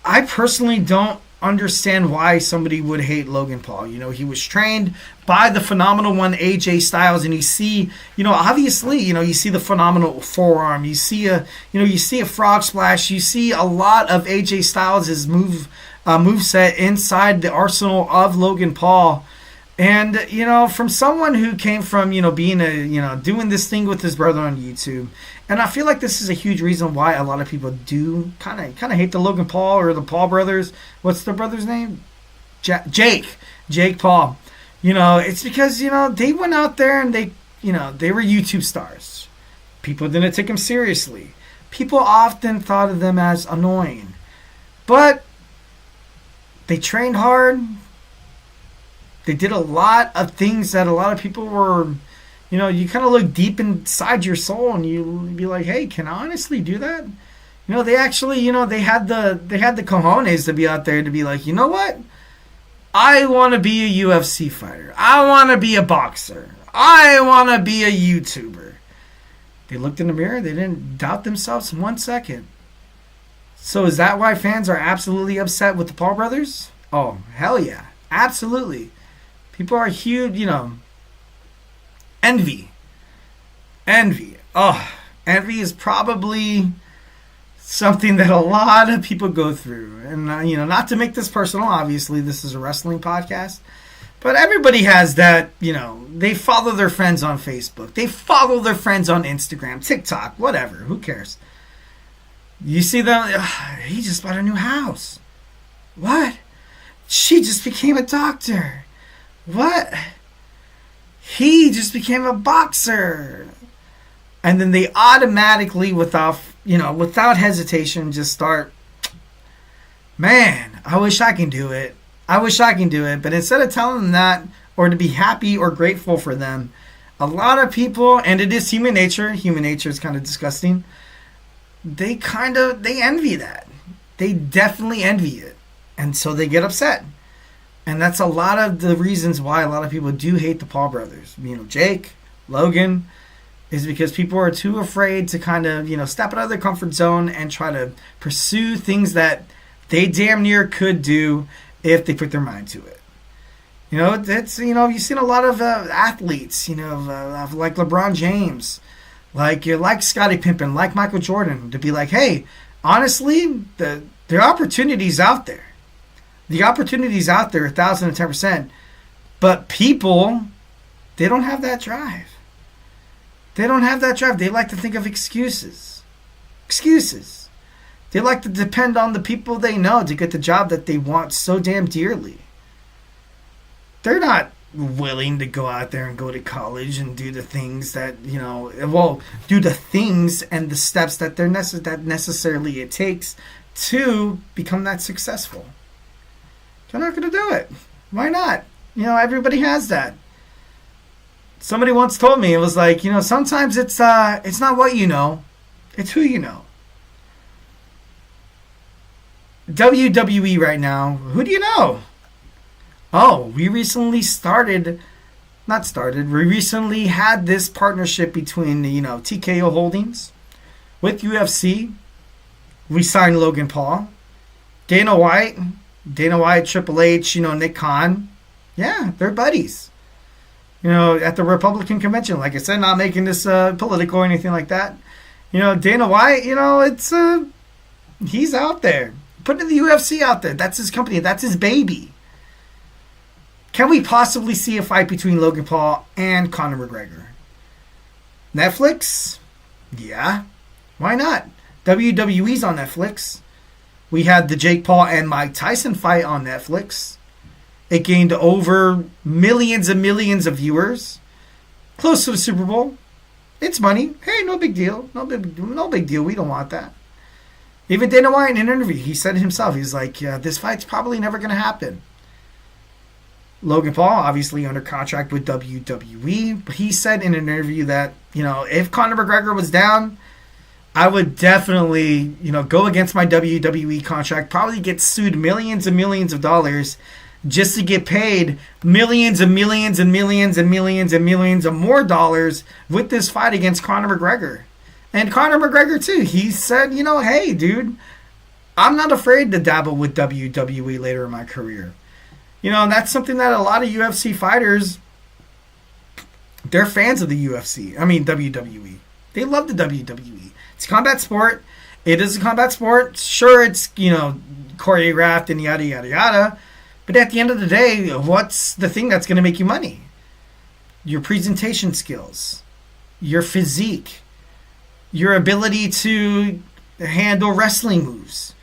I personally don't understand why somebody would hate Logan Paul. He was trained by the phenomenal one AJ Styles, and you see, obviously, you see the phenomenal forearm, you see a frog splash, you see a lot of AJ Styles' moveset inside the arsenal of Logan Paul. And from someone who came from being doing this thing with his brother on YouTube, and I feel like this is a huge reason why a lot of people do kind of hate the Logan Paul or the Paul brothers. What's the brother's name? Jake Paul. It's because they went out there and they were YouTube stars. People didn't take them seriously. People often thought of them as annoying, but they trained hard. They did a lot of things that a lot of people were, you kind of look deep inside your soul and you be like, hey, can I honestly do that? They actually, they had the cojones to be out there to be like, you know what? I want to be a UFC fighter. I want to be a boxer. I want to be a YouTuber. They looked in the mirror. They didn't doubt themselves 1 second. So is that why fans are absolutely upset with the Paul brothers? Oh, hell yeah. Absolutely. People are huge, envy. Oh, envy is probably something that a lot of people go through. And, not to make this personal, obviously, this is a wrestling podcast. But everybody has that, they follow their friends on Facebook. They follow their friends on Instagram, TikTok, whatever. Who cares? You see them, he just bought a new house. What? She just became a doctor. What? He just became a boxer. And then they automatically, without hesitation, just start, man, I wish I can do it. But instead of telling them that, or to be happy or grateful for them, a lot of people, and it is human nature is kind of disgusting, they envy that. They definitely envy it. And so they get upset. And that's a lot of the reasons why a lot of people do hate the Paul brothers. Jake, Logan, is because people are too afraid to kind of, step out of their comfort zone and try to pursue things that they damn near could do if they put their mind to it. It's, you've seen a lot of athletes, like LeBron James, like Scottie Pippen, like Michael Jordan, to be like, hey, honestly, there are opportunities out there. The opportunity's out there 1,010%. But people, they don't have that drive. They like to think of excuses. They like to depend on the people they know to get the job that they want so damn dearly. They're not willing to go out there and go to college and do the things that, do the things and the steps that that necessarily it takes to become that successful. They're not going to do it. Why not? Everybody has that. Somebody once told me, it was like, sometimes it's not what you know, it's who you know. WWE right now, who do you know? Oh, we recently had this partnership between, TKO Holdings with UFC. We signed Logan Paul. Dana White Dana White, Triple H, Nick Khan, yeah, they're buddies. At the Republican convention, like I said, not making this political or anything like that. Dana White, he's out there. Putting the UFC out there. That's his company. That's his baby. Can we possibly see a fight between Logan Paul and Conor McGregor? Netflix? Yeah. Why not? WWE's on Netflix. We had the Jake Paul and Mike Tyson fight on Netflix. It gained over millions and millions of viewers. Close to the Super Bowl. It's money. Hey, no big deal. No big deal. We don't want that. Even Dana White in an interview, he said it himself. He's like, yeah, this fight's probably never going to happen. Logan Paul, obviously under contract with WWE, but he said in an interview that, if Conor McGregor was down, I would definitely, go against my WWE contract, probably get sued millions and millions of dollars just to get paid millions and millions and millions and millions and millions of more dollars with this fight against Conor McGregor. And Conor McGregor, too, he said, hey, dude, I'm not afraid to dabble with WWE later in my career. And that's something that a lot of UFC fighters, they're fans of the UFC. I mean, WWE. They love the WWE. It's a combat sport. It is a combat sport. Sure, it's, choreographed and yada, yada, yada. But at the end of the day, what's the thing that's going to make you money? Your presentation skills. Your physique. Your ability to handle wrestling moves.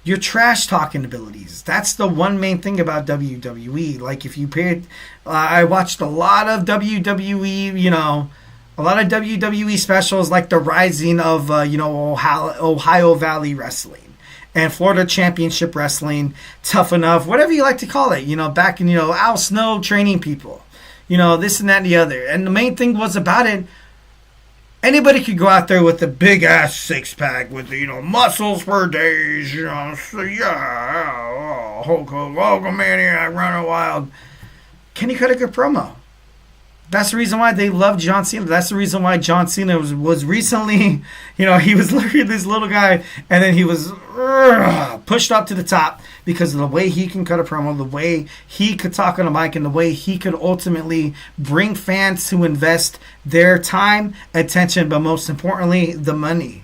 Your trash talking abilities. That's the one main thing about WWE. Like if you paid, I watched a lot of WWE, a lot of WWE specials like the rising of, Ohio Valley Wrestling and Florida Championship Wrestling, Tough Enough, whatever you like to call it, back in, Al Snow training people, this and that and the other. And the main thing was about it, anybody could go out there with a big ass six pack with muscles for days, so yeah, Hulk Hogan Maniac running wild. Can you cut a good promo? That's the reason why they love John Cena. That's the reason why John Cena was recently, he was literally this little guy, and then he was pushed up to the top because of the way he can cut a promo, the way he could talk on a mic, and the way he could ultimately bring fans to invest their time, attention, but most importantly, the money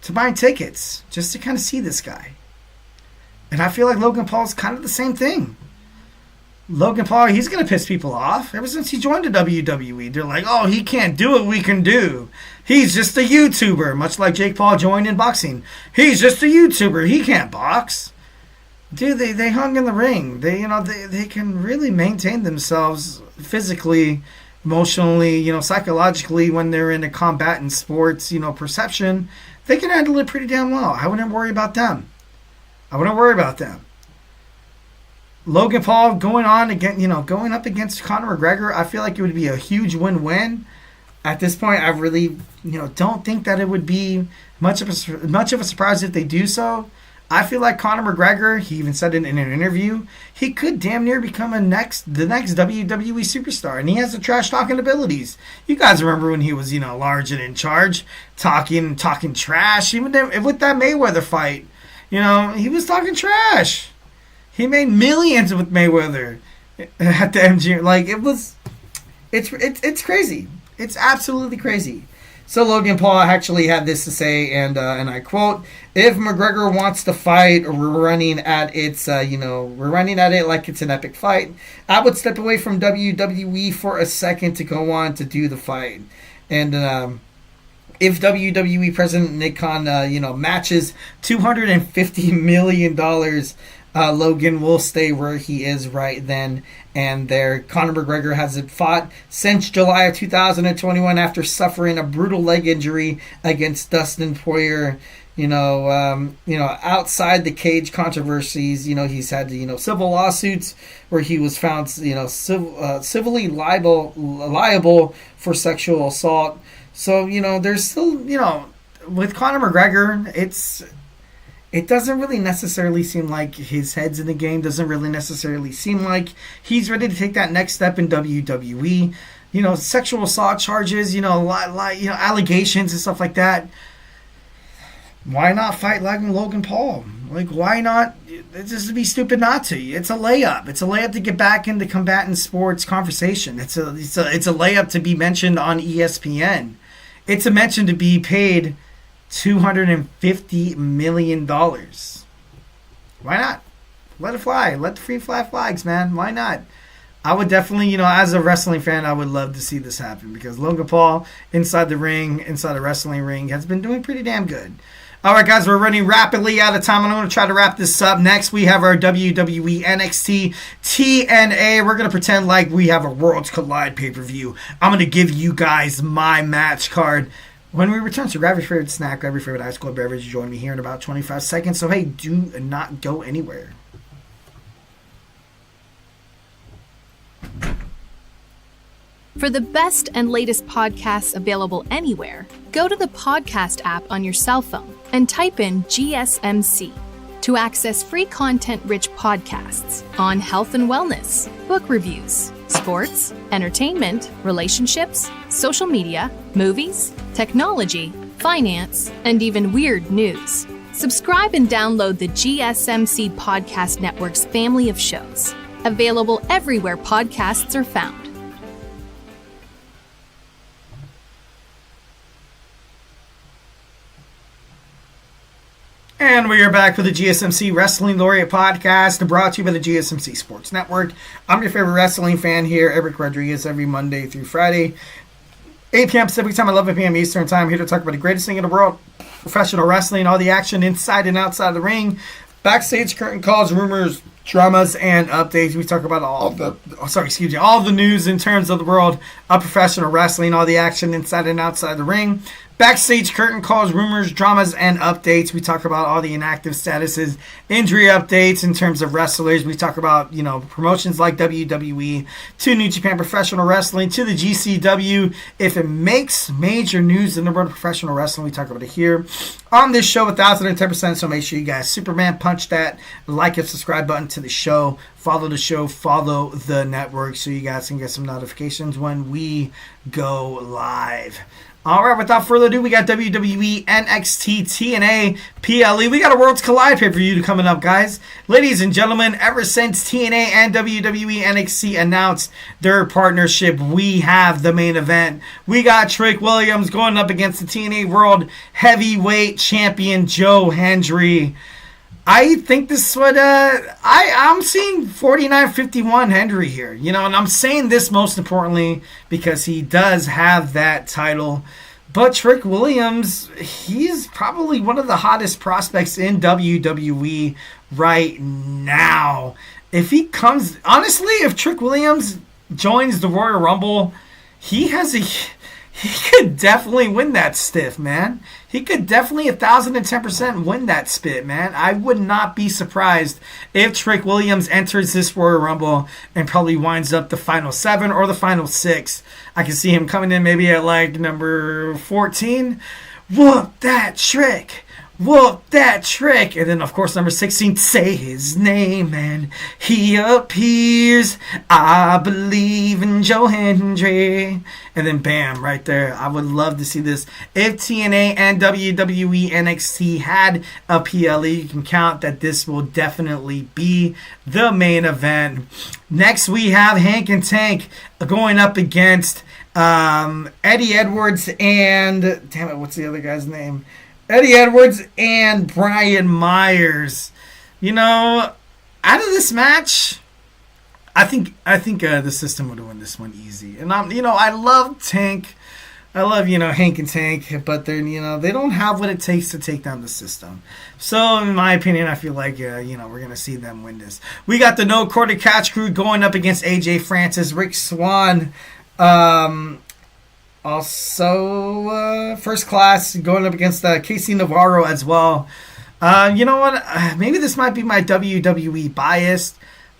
to buy tickets just to kind of see this guy. And I feel like Logan Paul's kind of the same thing. Logan Paul, he's going to piss people off. Ever since he joined the WWE, they're like, oh, he can't do what we can do. He's just a YouTuber, much like Jake Paul joined in boxing. He's just a YouTuber. He can't box. Dude, they hung in the ring. They can really maintain themselves physically, emotionally, psychologically when they're in a combatant sports, perception. They can handle it pretty damn well. I wouldn't worry about them. Logan Paul going up against Conor McGregor, I feel like it would be a huge win-win. At this point, I really, don't think that it would be much of a surprise if they do so. I feel like Conor McGregor, he even said it in an interview, he could damn near become the next WWE superstar, and he has the trash talking abilities. You guys remember when he was, large and in charge, talking trash, even with that Mayweather fight, he was talking trash. He made millions with Mayweather at the MGM. Like, it's crazy. It's absolutely crazy. So Logan Paul actually had this to say, and I quote, "If McGregor wants to fight, we're running at it like it's an epic fight. I would step away from WWE for a second to go on to do the fight." And if WWE President Nick Khan, matches $250 million. Logan will stay where he is right then and there. Conor McGregor hasn't fought since July of 2021 after suffering a brutal leg injury against Dustin Poirier. Outside the cage controversies, he's had civil lawsuits where he was found civilly liable for sexual assault. So there's still with Conor McGregor, it doesn't really necessarily seem like his head's in the game. Doesn't really necessarily seem like he's ready to take that next step in WWE. Sexual assault charges, allegations and stuff like that. Why not fight like Logan Paul? Like, why not? It's just be stupid not to. It's a layup. It's a layup to get back into combatant sports conversation. It's a layup to be mentioned on ESPN. It's a mention to be paid $250 million. Why not? Let it fly. Let the free fly flags, man. Why not? I would definitely, as a wrestling fan, I would love to see this happen because Logan Paul inside the wrestling ring, has been doing pretty damn good. All right, guys, we're running rapidly out of time. I'm going to try to wrap this up. Next, we have our WWE NXT TNA. We're going to pretend like we have a Worlds Collide pay-per-view. I'm going to give you guys my match card when we return. So grab your favorite snack, grab your favorite ice cold beverage. Join me here in about 25 seconds. So, hey, do not go anywhere. For the best and latest podcasts available anywhere, go to the podcast app on your cell phone and type in GSMC to access free content-rich podcasts on health and wellness, book reviews, sports, entertainment, relationships, social media, movies, technology, finance, and even weird news. Subscribe and download the GSMC Podcast Network's family of shows, available everywhere podcasts are found. And we are back with the GSMC Wrestling Laureate podcast, brought to you by the GSMC Sports Network. I'm your favorite wrestling fan here, Eric Rodriguez, every Monday through Friday, 8 p.m. Pacific time, 11 p.m. Eastern time, here to talk about the greatest thing in the world, professional wrestling, all the action inside and outside the ring, backstage curtain calls, rumors, dramas, and updates. We talk about all the news in terms of the world of professional wrestling, all the action inside and outside the ring. Backstage curtain calls, rumors, dramas, and updates. We talk about all the inactive statuses, injury updates in terms of wrestlers. We talk about, promotions like WWE, to New Japan Professional Wrestling, to the GCW. If it makes major news in the world of professional wrestling, we talk about it here on this show, 1,010%. So make sure you guys Superman punch that like and subscribe button to the show. Follow the show, follow the network so you guys can get some notifications when we go live. All right, without further ado, we got WWE NXT TNA PLE. We got a Worlds Collide pay-per-view coming up, guys. Ladies and gentlemen, ever since TNA and WWE NXT announced their partnership, we have the main event. We got Trick Williams going up against the TNA World Heavyweight Champion Joe Hendry. I think this would, I'm seeing 49-51 Hendry here, and I'm saying this most importantly because he does have that title. But Trick Williams, he's probably one of the hottest prospects in WWE right now. If Trick Williams joins the Royal Rumble, he could definitely win that stiff, man. He could definitely 1,010% win that spit, man. I would not be surprised if Trick Williams enters this Royal Rumble and probably winds up the final 7 or the final 6. I can see him coming in maybe at like number 14. Whoop that Trick. Whoop that Trick. And then, of course, number 16, say his name, and he appears. I believe in Joe Hendry. And then, bam, right there. I would love to see this. If TNA and WWE NXT had a PLE, you can count that this will definitely be the main event. Next, we have Hank and Tank going up against Eddie Edwards and, damn it, what's the other guy's name? Eddie Edwards and Brian Myers. Out of this match, I think the system would win this one easy. And I love Tank. I love Hank and Tank, but they're they don't have what it takes to take down the system. So in my opinion, I feel like we're gonna see them win this. We got the No Quarter Catch Crew going up against AJ Francis, Rick Swann. Also, First Class going up against Casey Navarro as well. You know what? Maybe this might be my WWE bias,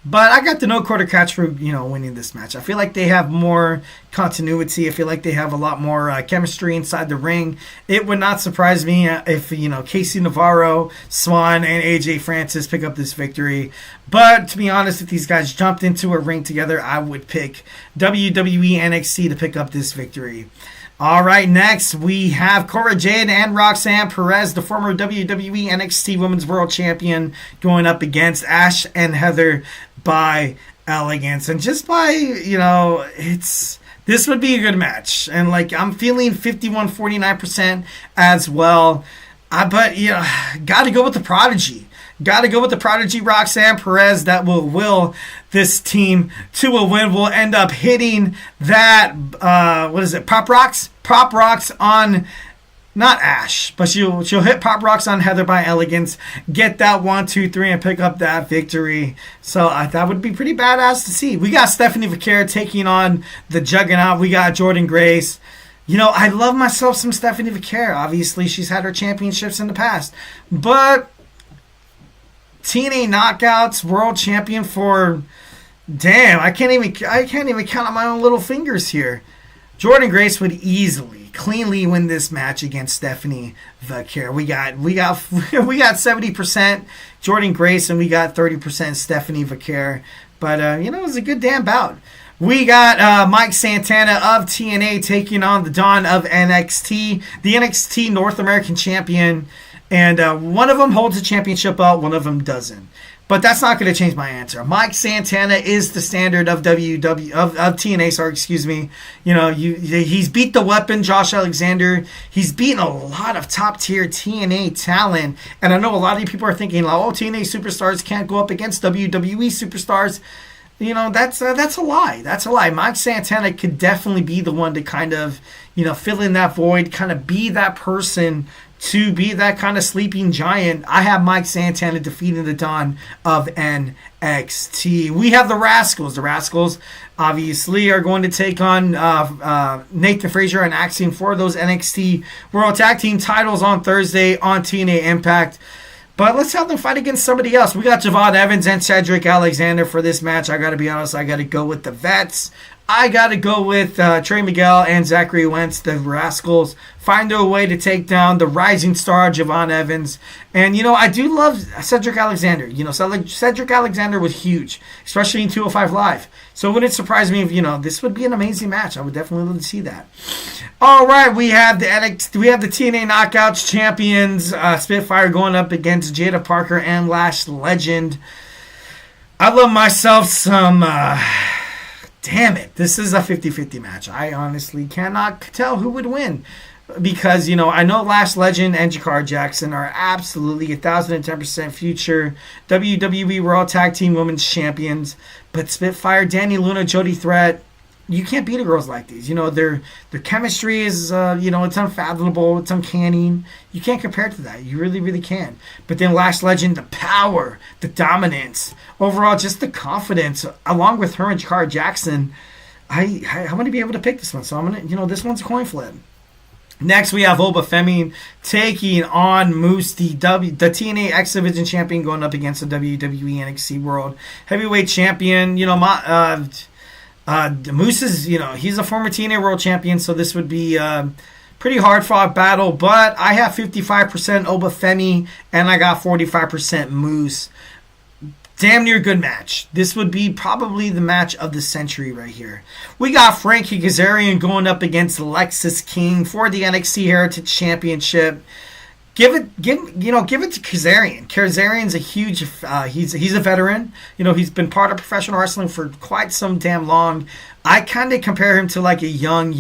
but I got the No Quarter Catch Crew, winning this match. I feel like they have more continuity. I feel like they have a lot more chemistry inside the ring. It would not surprise me if, Casey Navarro, Swan, and AJ Francis pick up this victory. But to be honest, if these guys jumped into a ring together, I would pick WWE NXT to pick up this victory. All right, next we have Cora Jade and Roxanne Perez, the former WWE NXT Women's World Champion, going up against Ash and Heather by Elegance. And just by, this would be a good match. And I'm feeling 51-49% as well. But got to go with the Prodigy. Got to go with the Prodigy, Roxanne Perez. That will will this team to a win. We'll end up hitting that, Pop Rocks? Pop Rocks on, not Ash, but she'll hit Pop Rocks on Heather by Elegance, get that 1, 2, 3, and pick up that victory. So that would be pretty badass to see. We got Stephanie Vaquer taking on the Juggernaut. We got Jordynne Grace. I love myself some Stephanie Vaquer. Obviously, she's had her championships in the past. But TNA Knockouts world champion for, damn, I can't even count on my own little fingers here. Jordynne Grace would easily, cleanly win this match against Stephanie Vaquer. We got 70% Jordynne Grace and we got 30% Stephanie Vaquer. But it was a good damn bout. We got Mike Santana of TNA taking on the Dawn of NXT, the NXT North American champion. And one of them holds a championship belt, one of them doesn't. But that's not going to change my answer. Mike Santana is the standard of TNA. Sorry, excuse me. He's beat the Weapon, Josh Alexander. He's beaten a lot of top tier TNA talent. And I know a lot of people are thinking, TNA superstars can't go up against WWE superstars. That's a lie. That's a lie. Mike Santana could definitely be the one to kind of, fill in that void, kind of be that person to be that kind of sleeping giant. I have Mike Santana defeating the Dawn of NXT. We have the Rascals. The Rascals obviously are going to take on Nathan Frazier and Axiom for those NXT World Tag Team titles on Thursday on TNA Impact. But let's have them fight against somebody else. We got Javon Evans and Cedric Alexander for this match. I got to be honest, I got to go with the vets. I got to go with Trey Miguel and Zachary Wentz, the Rascals. Find a way to take down the rising star, Javon Evans. And, I do love Cedric Alexander. Cedric Alexander was huge, especially in 205 Live. So it wouldn't surprise me if, this would be an amazing match. I would definitely love to see that. All right, we have the TNA Knockouts champions, Spitfire, going up against Jada Parker and Lash Legend. I love myself some... damn it, this is a 50-50 match. I honestly cannot tell who would win. Because, I know Lash Legend and Jakar Jackson are absolutely 1,010% future WWE World Tag Team Women's Champions. But Spitfire, Danny Luna, Jody Threat, you can't beat a girls like these. Their chemistry is, it's unfathomable. It's uncanny. You can't compare it to that. You really, really can. But then Lash Legend, the power, the dominance, overall just the confidence, along with her and Jakar Jackson, I'm going to be able to pick this one. So I'm going to, this one's a coin flip. Next, we have Oba Femi taking on Moose, the TNA X Division champion, going up against the WWE NXT World Heavyweight Champion. Moose is, he's a former TNA World Champion, so this would be a pretty hard-fought battle. But I have 55% Oba Femi, and I got 45% Moose. Damn near good match. This would be probably the match of the century right here. We got Frankie Kazarian going up against Lexis King for the NXT Heritage Championship. Give it to Kazarian. Kazarian's a huge, he's a veteran. He's been part of professional wrestling for quite some damn long. I kind of compare him to like a young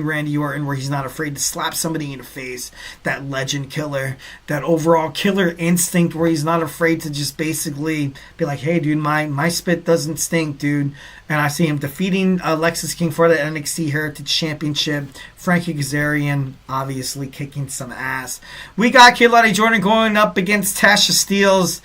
Randy Orton, where he's not afraid to slap somebody in the face. That legend killer, that overall killer instinct, where he's not afraid to just basically be like, hey, dude, my spit doesn't stink, dude. And I see him defeating Lexis King for the NXT Heritage Championship. Frankie Kazarian obviously kicking some ass. We got Kid Lottie Jordan going up against Tasha Steelz.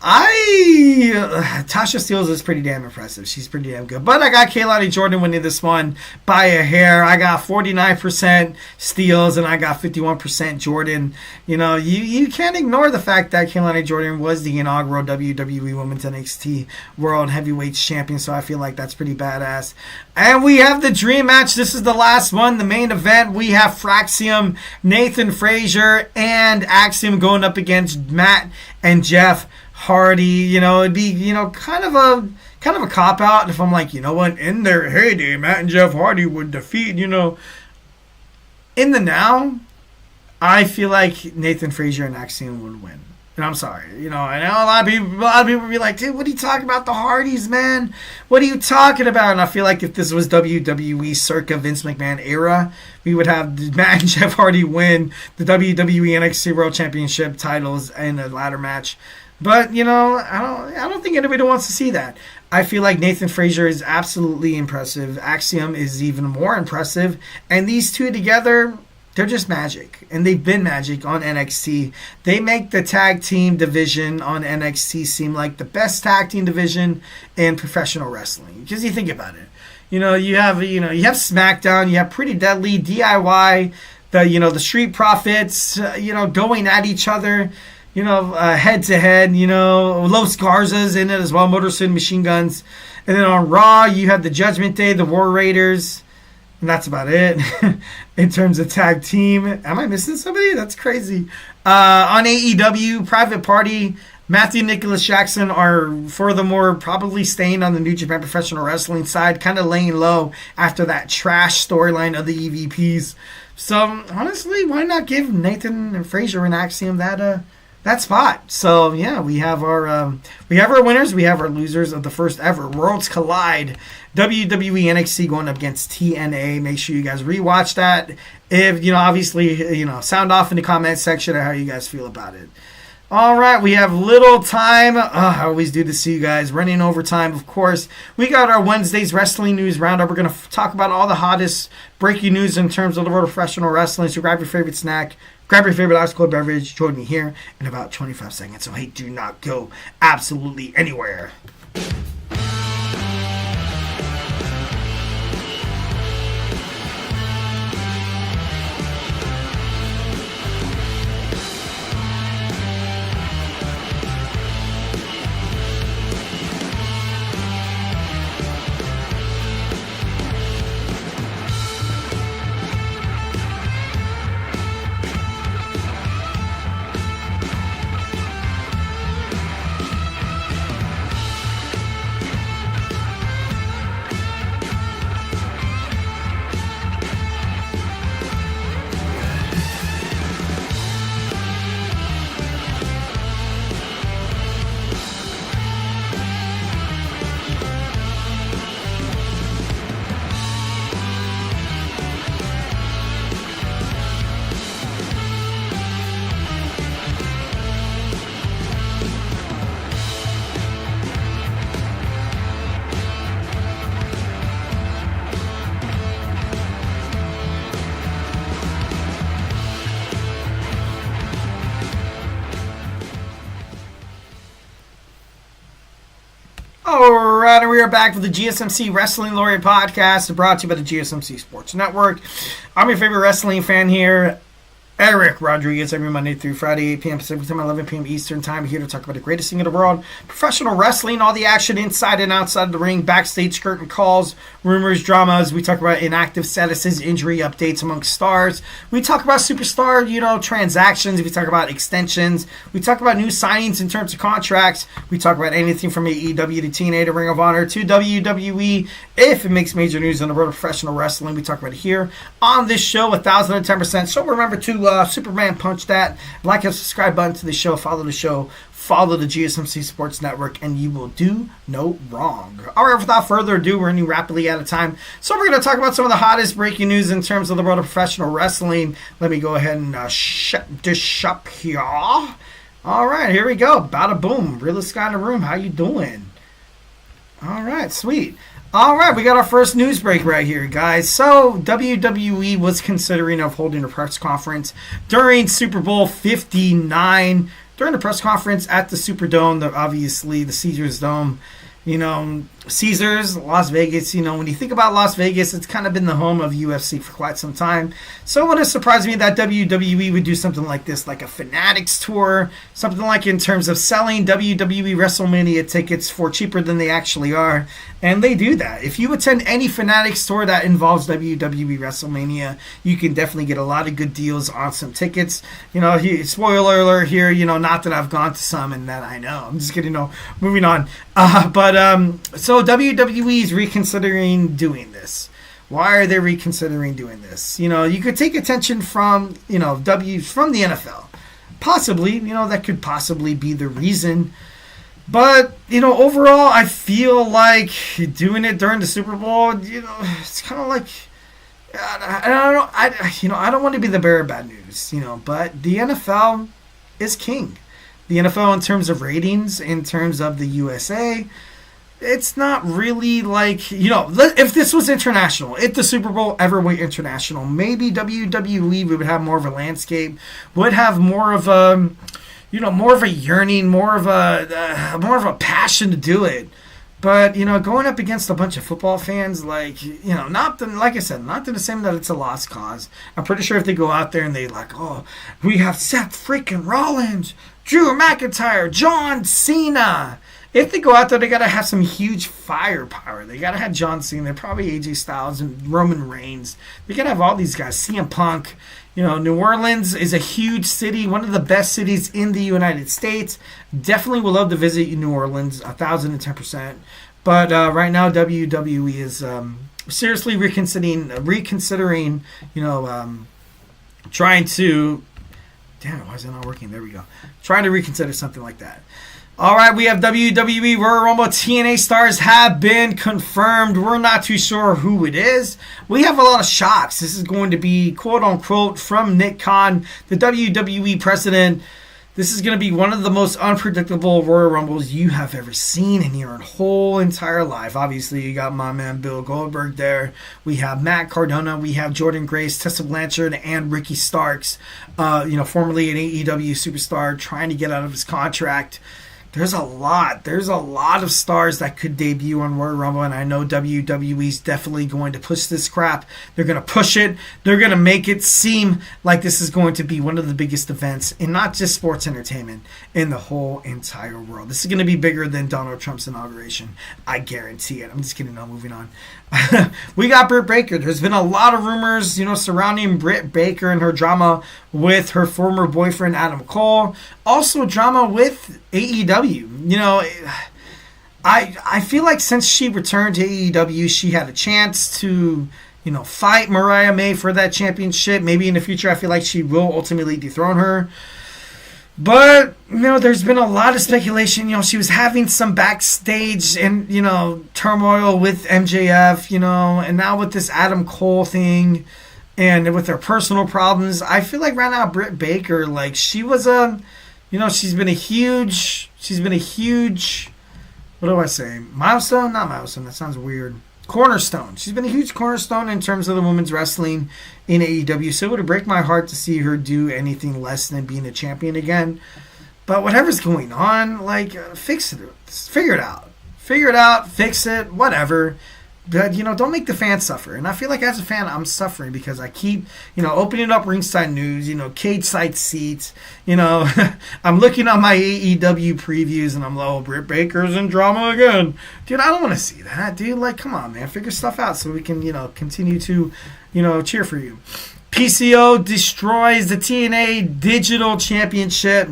Tasha Steelz is pretty damn impressive. She's pretty damn good. But I got Kaylani Jordan winning this one by a hair. I got 49% Steelz and I got 51% Jordan. You can't ignore the fact that Kaylani Jordan was the inaugural WWE Women's NXT World Heavyweight Champion. So I feel like that's pretty badass. And we have the dream match. This is the last one, the main event. We have Fraxium, Nathan Frazier, and Axiom going up against Matt and Jeff Hardy. It'd be, kind of a cop out if I'm like, in their heyday, Matt and Jeff Hardy would defeat, in the now, I feel like Nathan Frazier and Axiom would win. And I'm sorry, I know a lot of people would be like, dude, what are you talking about? The Hardys, man? What are you talking about? And I feel like if this was WWE circa Vince McMahon era, we would have Matt and Jeff Hardy win the WWE NXT World Championship titles in a ladder match. But, I don't think anybody wants to see that. I feel like Nathan Frazier is absolutely impressive. Axiom is even more impressive. And these two together, they're just magic, and they've been magic on NXT. They make the tag team division on NXT seem like the best tag team division in professional wrestling. Because you think about it, you have SmackDown, you have Pretty Deadly, DIY, the Street Profits, going at each other, head to head. Los Garza's in it as well, Motor City Machine Guns, and then on Raw you have the Judgment Day, the War Raiders. And that's about it in terms of tag team. Am I missing somebody? That's crazy. On AEW, Private Party, Matthew Nicholas Jackson are furthermore probably staying on the New Japan Professional Wrestling side, kind of laying low after that trash storyline of the EVPs. So, honestly, why not give Nathan and Frazier and Axiom that spot? So, yeah, we have our winners, we have our losers of the first ever Worlds Collide WWE NXT going up against TNA. Make sure you guys rewatch that. If, obviously, sound off in the comment section of how you guys feel about it. All right, we have little time. I always do this to you guys. Running over time, of course. We got our Wednesday's Wrestling News Roundup. We're going to talk about all the hottest breaking news in terms of the world of professional wrestling. So grab your favorite snack. Grab your favorite ice cold beverage. Join me here in about 25 seconds. So, hey, do not go absolutely anywhere. Alright, and we are back with the GSMC Wrestling Laureate podcast, brought to you by the GSMC Sports Network. I'm your favorite wrestling fan here, Eric Rodriguez, every Monday through Friday, 8 p.m. Pacific Time, 11 p.m. Eastern Time, here to talk about the greatest thing in the world, professional wrestling, all the action inside and outside of the ring, backstage curtain calls, rumors, dramas. We talk about inactive statuses, injury updates amongst stars. We talk about superstar, transactions. We talk about extensions. We talk about new signings in terms of contracts. We talk about anything from AEW to TNA to Ring of Honor to WWE. If it makes major news in the world of professional wrestling, we talk about it here on this show, 1,010%. So remember to Superman punch that, like and subscribe button to the show, follow the GSMC Sports Network, and you will do no wrong. All right, without further ado, we're running rapidly out of time, so we're going to talk about some of the hottest breaking news in terms of the world of professional wrestling. Let me go ahead and shut this up here. All right, here we go. Bada boom. Realest guy in the room. How you doing? All right, sweet. All right, we got our first news break right here, guys. So, WWE was considering of holding a press conference during Super Bowl 59. During the press conference at the Superdome, obviously the Caesars Dome. Caesars, Las Vegas, when you think about Las Vegas, it's kind of been the home of UFC for quite some time. So it wouldn't surprise me that WWE would do something like this, like a Fanatics tour, something like in terms of selling WWE WrestleMania tickets for cheaper than they actually are. And they do that. If you attend any Fanatics tour that involves WWE WrestleMania, you can definitely get a lot of good deals on some tickets. Spoiler alert here, not that I've gone to some and that I know. I'm just kidding, moving on. So WWE is reconsidering doing this. Why are they reconsidering doing this? You could take attention from, from the NFL. Possibly, that could possibly be the reason. But, overall, I feel like doing it during the Super Bowl, it's kind of like, I don't want to be the bearer of bad news, but the NFL is king. The NFL in terms of ratings, in terms of the USA, it's not really like, if this was international, if the Super Bowl ever went international, maybe WWE would have more of a landscape, would have more of a, more of a yearning, more of a passion to do it. But, going up against a bunch of football fans, like I said, not to the same that it's a lost cause. I'm pretty sure if they go out there and they we have Seth freaking Rollins, Drew McIntyre, John Cena. If they go out there, they got to have some huge firepower. They got to have John Cena, probably AJ Styles and Roman Reigns. They got to have all these guys, CM Punk. New Orleans is a huge city, one of the best cities in the United States. Definitely would love to visit New Orleans, 1,010%. But right now, WWE is seriously reconsidering, trying to... Damn it, why is it not working? There we go. Trying to reconsider something like that. All right, we have WWE Royal Rumble TNA stars have been confirmed. We're not too sure who it is. We have a lot of shocks. This is going to be, quote-unquote, from Nick Khan, the WWE president. This is going to be one of the most unpredictable Royal Rumbles you have ever seen in your whole entire life. Obviously, you got my man Bill Goldberg there. We have Matt Cardona. We have Jordynne Grace, Tessa Blanchard, and Ricky Starks, formerly an AEW superstar, trying to get out of his contract. There's a lot of stars that could debut on Royal Rumble, and I know WWE's definitely going to push this crap. They're going to push it. They're going to make it seem like this is going to be one of the biggest events in not just sports entertainment, in the whole entire world. This is going to be bigger than Donald Trump's inauguration. I guarantee it. I'm just kidding. No, moving on. We got Britt Baker. There's been a lot of rumors, surrounding Britt Baker and her drama with her former boyfriend, Adam Cole. Also drama with AEW. I feel like since she returned to AEW, she had a chance to, fight Mariah May for that championship. Maybe in the future, I feel like she will ultimately dethrone her. But, there's been a lot of speculation. She was having some backstage and, turmoil with MJF, and now with this Adam Cole thing and with her personal problems. I feel like right now Britt Baker, she was she's been a huge, what do I say? Milestone? Not milestone. That sounds weird. Cornerstone. She's been a huge cornerstone in terms of the women's wrestling in AEW. So it would break my heart to see her do anything less than being a champion again. But whatever's going on, fix it. Figure it out. Fix it. Whatever. But, don't make the fans suffer. And I feel like as a fan, I'm suffering because I keep, opening up ringside news, cage side seats, I'm looking at my AEW previews and I'm like, Britt Baker's in drama again. Dude, I don't want to see that, dude. Come on, man. Figure stuff out so we can, continue to, cheer for you. PCO destroys the TNA Digital Championship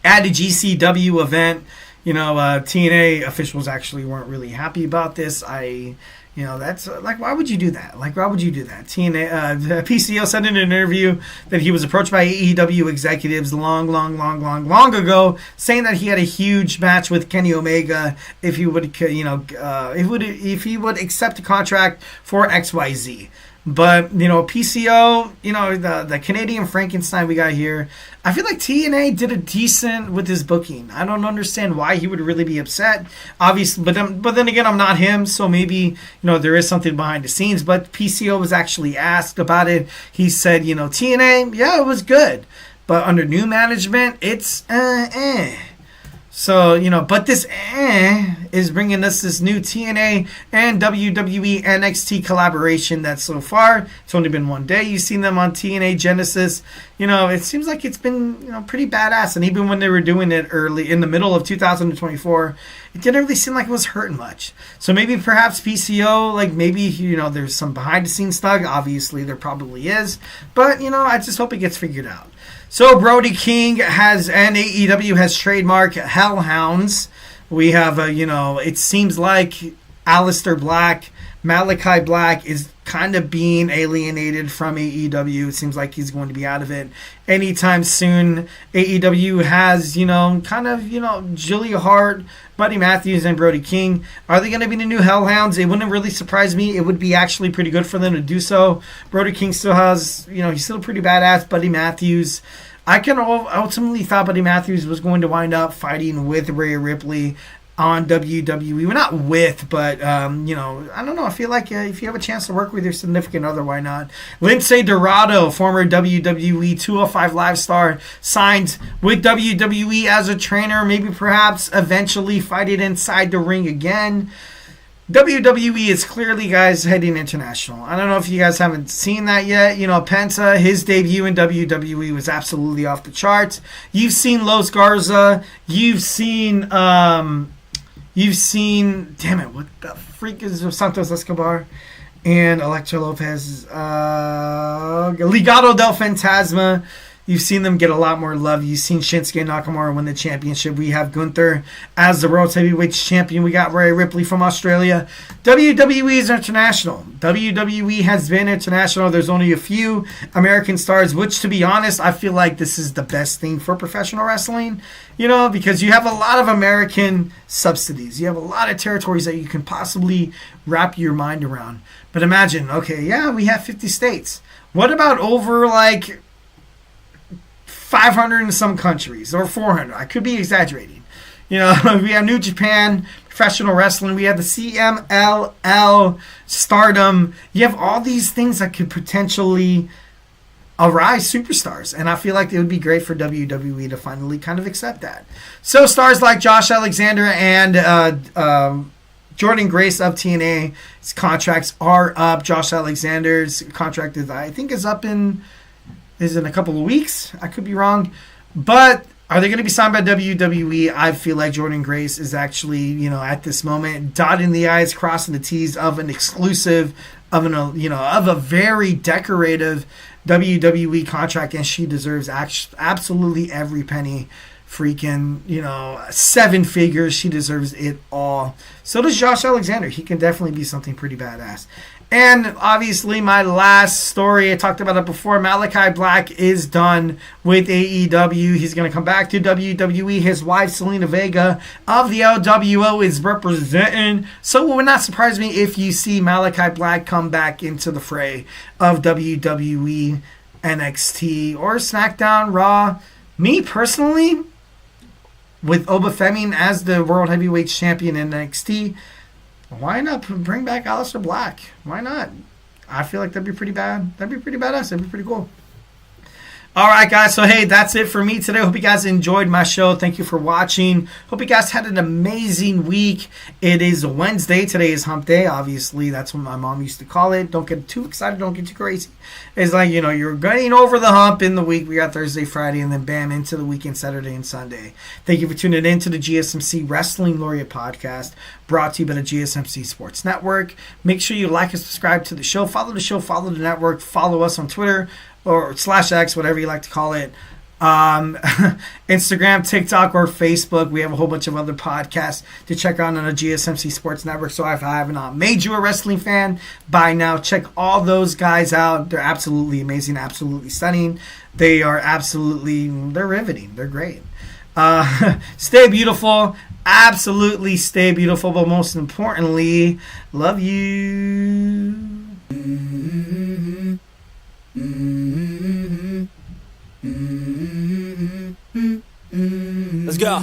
at a GCW event. TNA officials actually weren't really happy about this. That's why would you do that? Why would you do that? TNA, PCO said in an interview that he was approached by AEW executives long ago, saying that he had a huge match with Kenny Omega if he would, if he would accept a contract for XYZ. But, PCO, the Canadian Frankenstein we got here, I feel like TNA did a decent with his booking. I don't understand why he would really be upset. Obviously, but then again, I'm not him, so maybe, there is something behind the scenes. But PCO was actually asked about it. He said, TNA, yeah, it was good. But under new management, it's So, but this is bringing us this new TNA and WWE NXT collaboration that so far, it's only been one day. You've seen them on TNA Genesis. It seems like it's been, pretty badass. And even when they were doing it early, in the middle of 2024, it didn't really seem like it was hurting much. So maybe perhaps PCO, maybe, there's some behind-the-scenes stuff. Obviously, there probably is. But, I just hope it gets figured out. So Brody King and AEW has trademarked Hellhounds. We have, it seems like Aleister Black, Malakai Black is kind of being alienated from AEW. It seems like he's going to be out of it anytime soon. AEW has, Julia Hart, Buddy Matthews, and Brody King. Are they going to be the new Hellhounds? It wouldn't really surprise me. It would be actually pretty good for them to do so. Brody King still has, he's still pretty badass. Buddy Matthews, I ultimately thought Buddy Matthews was going to wind up fighting with Rhea Ripley on WWE. Well, not with, but, I don't know. I feel like if you have a chance to work with your significant other, why not? Lince Dorado, former WWE 205 Live star, signed with WWE as a trainer, maybe perhaps eventually fighting inside the ring again. WWE is clearly, guys, heading international. I don't know if you guys haven't seen that yet. Penta, his debut in WWE was absolutely off the charts. You've seen Los Garza. You've seen, damn it, what the freak is Santos Escobar and Elektra Lopez? Legado del Fantasma. You've seen them get a lot more love. You've seen Shinsuke Nakamura win the championship. We have Gunther as the World Heavyweight Champion. We got Rhea Ripley from Australia. WWE is international. WWE has been international. There's only a few American stars, which, to be honest, I feel like this is the best thing for professional wrestling, because you have a lot of American subsidies. You have a lot of territories that you can possibly wrap your mind around. But imagine, we have 50 states. What about over, 500 in some countries, or 400. I could be exaggerating. We have New Japan, professional wrestling. We have the CMLL, Stardom. You have all these things that could potentially arise superstars. And I feel like it would be great for WWE to finally kind of accept that. So stars like Josh Alexander and Jordynne Grace of TNA, his contracts are up. Josh Alexander's contract is up in a couple of weeks. I could be wrong. But are they going to be signed by WWE? I feel like Jordynne Grace is actually, at this moment, dotting the I's, crossing the T's of an exclusive, of a very decorative WWE contract, and she deserves absolutely every penny. Freaking, 7 figures. She deserves it all. So does Josh Alexander. He can definitely be something pretty badass. And obviously, my last story, I talked about it before, Malakai Black is done with AEW. He's going to come back to WWE. His wife, Selena Vega, of the LWO, is representing. So it would not surprise me if you see Malakai Black come back into the fray of WWE NXT or SmackDown, Raw. Me, personally, with Oba Femi as the World Heavyweight Champion in NXT, why not bring back Aleister Black? Why not? I feel like that'd be pretty bad. That'd be pretty badass. That'd be pretty cool. All right, guys. So, hey, that's it for me today. Hope you guys enjoyed my show. Thank you for watching. Hope you guys had an amazing week. It is Wednesday. Today is hump day. Obviously, that's what my mom used to call it. Don't get too excited. Don't get too crazy. It's like, you're getting over the hump in the week. We got Thursday, Friday, and then bam, into the weekend, Saturday and Sunday. Thank you for tuning in to the GSMC Wrestling Laureate podcast, brought to you by the GSMC Sports Network. Make sure you like and subscribe to the show. Follow the show. Follow the network. Follow us on Twitter, or /X, whatever you like to call it. Instagram, TikTok, or Facebook. We have a whole bunch of other podcasts to check out on the GSMC Sports Network. So if I have not made you a wrestling fan by now, check all those guys out. They're absolutely amazing, absolutely stunning. They're riveting. They're great. Stay beautiful. Absolutely stay beautiful. But most importantly, love you. Let's go.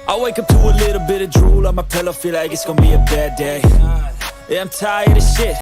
I wake up to a little bit of drool on my pillow, feel like it's gonna be a bad day. Yeah, I'm tired of shit.